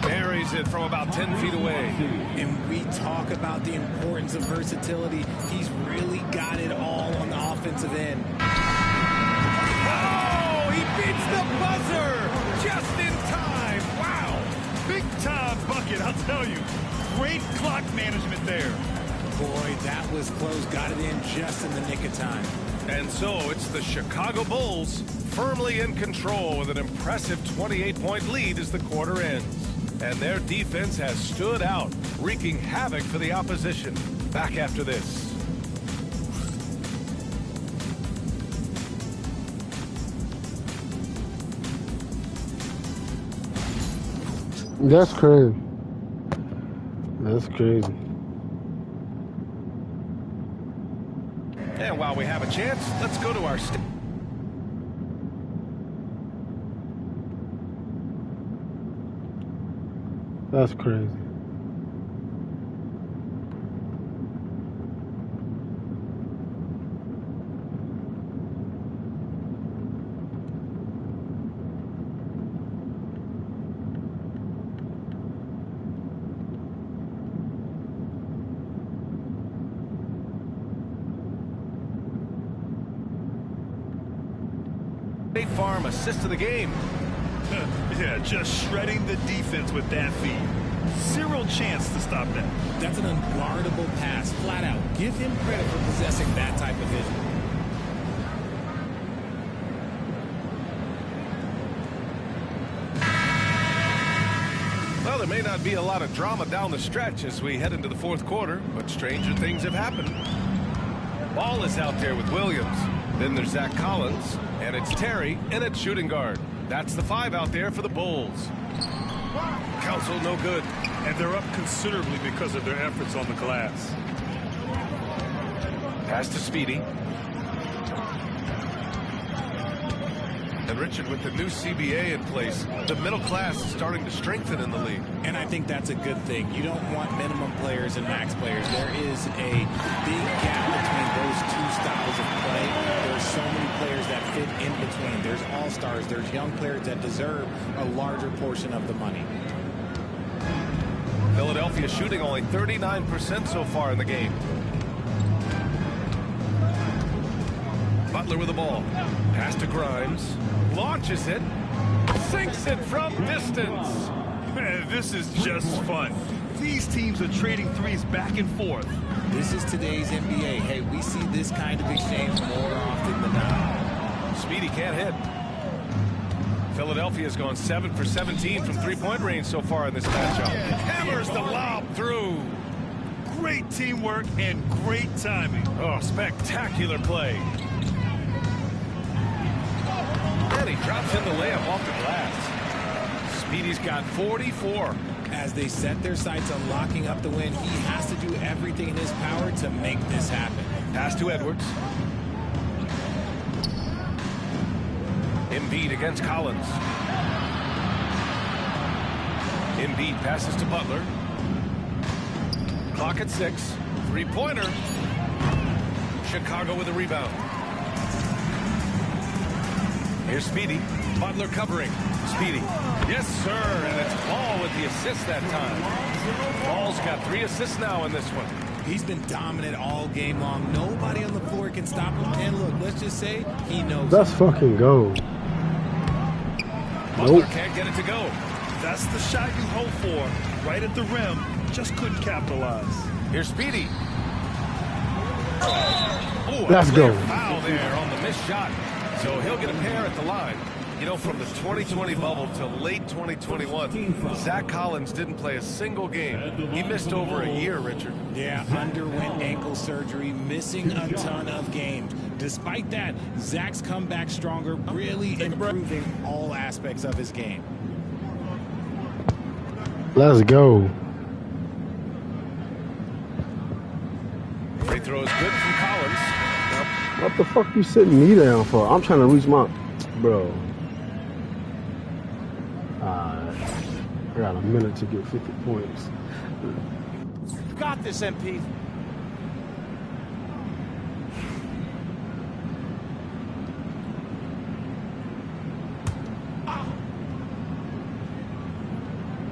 Buries it from about 10 feet away. And we talk about the importance of versatility. He's really got it all on the offensive end. Oh, he beats the buzzer just in time. Wow. Big time bucket, I'll tell you. Great clock management there. Boy, that was close, got it in just in the nick of time. And so it's the Chicago Bulls firmly in control with an impressive 28-point lead as the quarter ends. And their defense has stood out, wreaking havoc for the opposition. Back after this. That's crazy. That's crazy. And while we have a chance, let's go to our That's crazy. State Farm assist of the game. Yeah, just shredding the defense with that feed. Zero chance to stop that. That's an unguardable pass, flat out. Give him credit for possessing that type of vision. Well, there may not be a lot of drama down the stretch as we head into the fourth quarter, but stranger things have happened. Ball is out there with Williams. Then there's Zach Collins, and it's Terry in at shooting guard. That's the 5 out there for the Bulls. Counsel no good. And they're up considerably because of their efforts on the glass. Pass to Speedy. And Richard, with the new CBA in place, the middle class is starting to strengthen in the league. And I think that's a good thing. You don't want minimum players and max players. There is a big gap between those two styles of play. There's so many players that fit in between. There's all-stars. There's young players that deserve a larger portion of the money. Philadelphia shooting only 39% so far in the game. Butler with the ball. Pass to Grimes. Launches it. Sinks it from distance. Man, this is just fun. These teams are trading threes back and forth. This is today's NBA. Hey, we see this kind of exchange more often than not. Speedy can't hit. Philadelphia's gone 7 for 17 from three-point range so far in this matchup. Hammers the lob through. Great teamwork and great timing. Oh, spectacular play. And he drops in the layup off the glass. Speedy's got 44. As they set their sights on locking up the win, he has to do everything in his power to make this happen. Pass to Edwards. Embiid against Collins. Embiid passes to Butler. Clock at 6. Three-pointer. Chicago with a rebound. Here's Speedy. Butler covering. Speedy. Yes, sir. And it's Ball with the assist that time. Ball's got 3 assists now in this one. He's been dominant all game long. Nobody on the floor can stop him. And look, let's just say he knows. That's fucking gold. Butler can't get it to go. That's the shot you hope for. Right at the rim. Just couldn't capitalize. Here's Speedy. Oh, let's go. Foul there on the missed shot. So he'll get a pair at the line. You know, from the 2020 bubble till late 2021, Zach Collins didn't play a single game. He missed over a year, Richard. Yeah, underwent ankle surgery, missing a ton of games. Despite that, Zach's come back stronger, really improving all aspects of his game. Let's go. Free throw is good from Collins. What the fuck you sitting me down for? I'm trying to reach my... Bro. I got a minute to get 50 points. Got this, MP.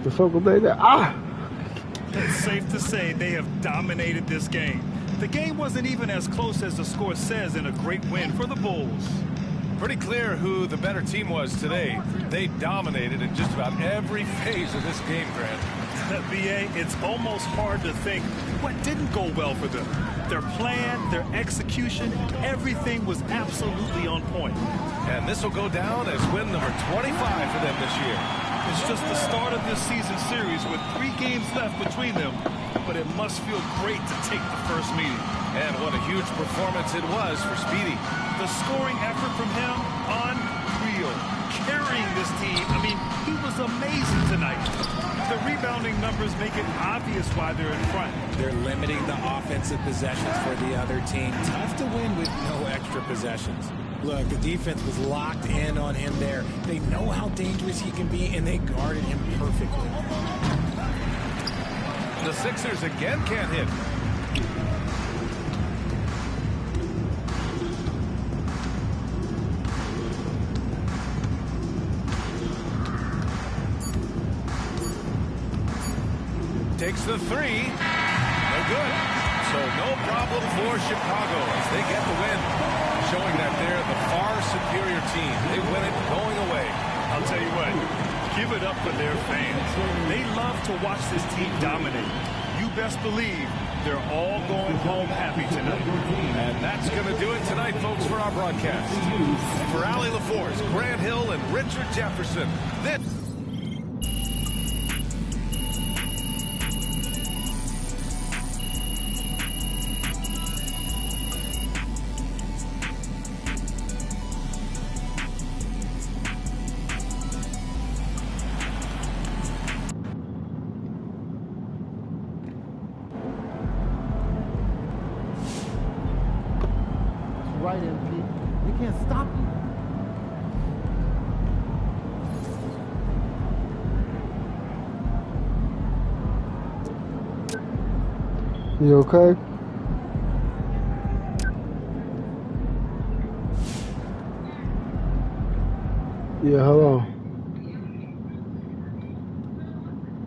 The fuck was they there? It's safe to say they have dominated this game. The game wasn't even as close as the score says in a great win for the Bulls. Pretty clear who the better team was today. They dominated in just about every phase of this game, Grant. BA, it's almost hard to think what didn't go well for them. Their plan, their execution, everything was absolutely on point. And this will go down as win number 25 for them this year. It's just the start of this season series with 3 games left between them, but it must feel great to take the first meeting. And what a huge performance it was for Speedy. The scoring effort from him, unreal. Carrying this team, I mean, he was amazing tonight. The rebounding numbers make it obvious why they're in front. They're limiting the offensive possessions for the other team. Tough to win with no extra possessions. Look, the defense was locked in on him there. They know how dangerous he can be, and they guarded him perfectly. The Sixers again can't hit. Takes the 3. No good. So no problem for Chicago as they get the win. Showing that they're the far superior team. They win it going away. I'll tell you what, give it up for their fans. They love to watch this team dominate. You best believe they're all going home happy tonight. And that's going to do it tonight, folks, for our broadcast. For Allie LaForce, Grant Hill, and Richard Jefferson, this... Right, MP. We can't stop you. You okay? Yeah, hello.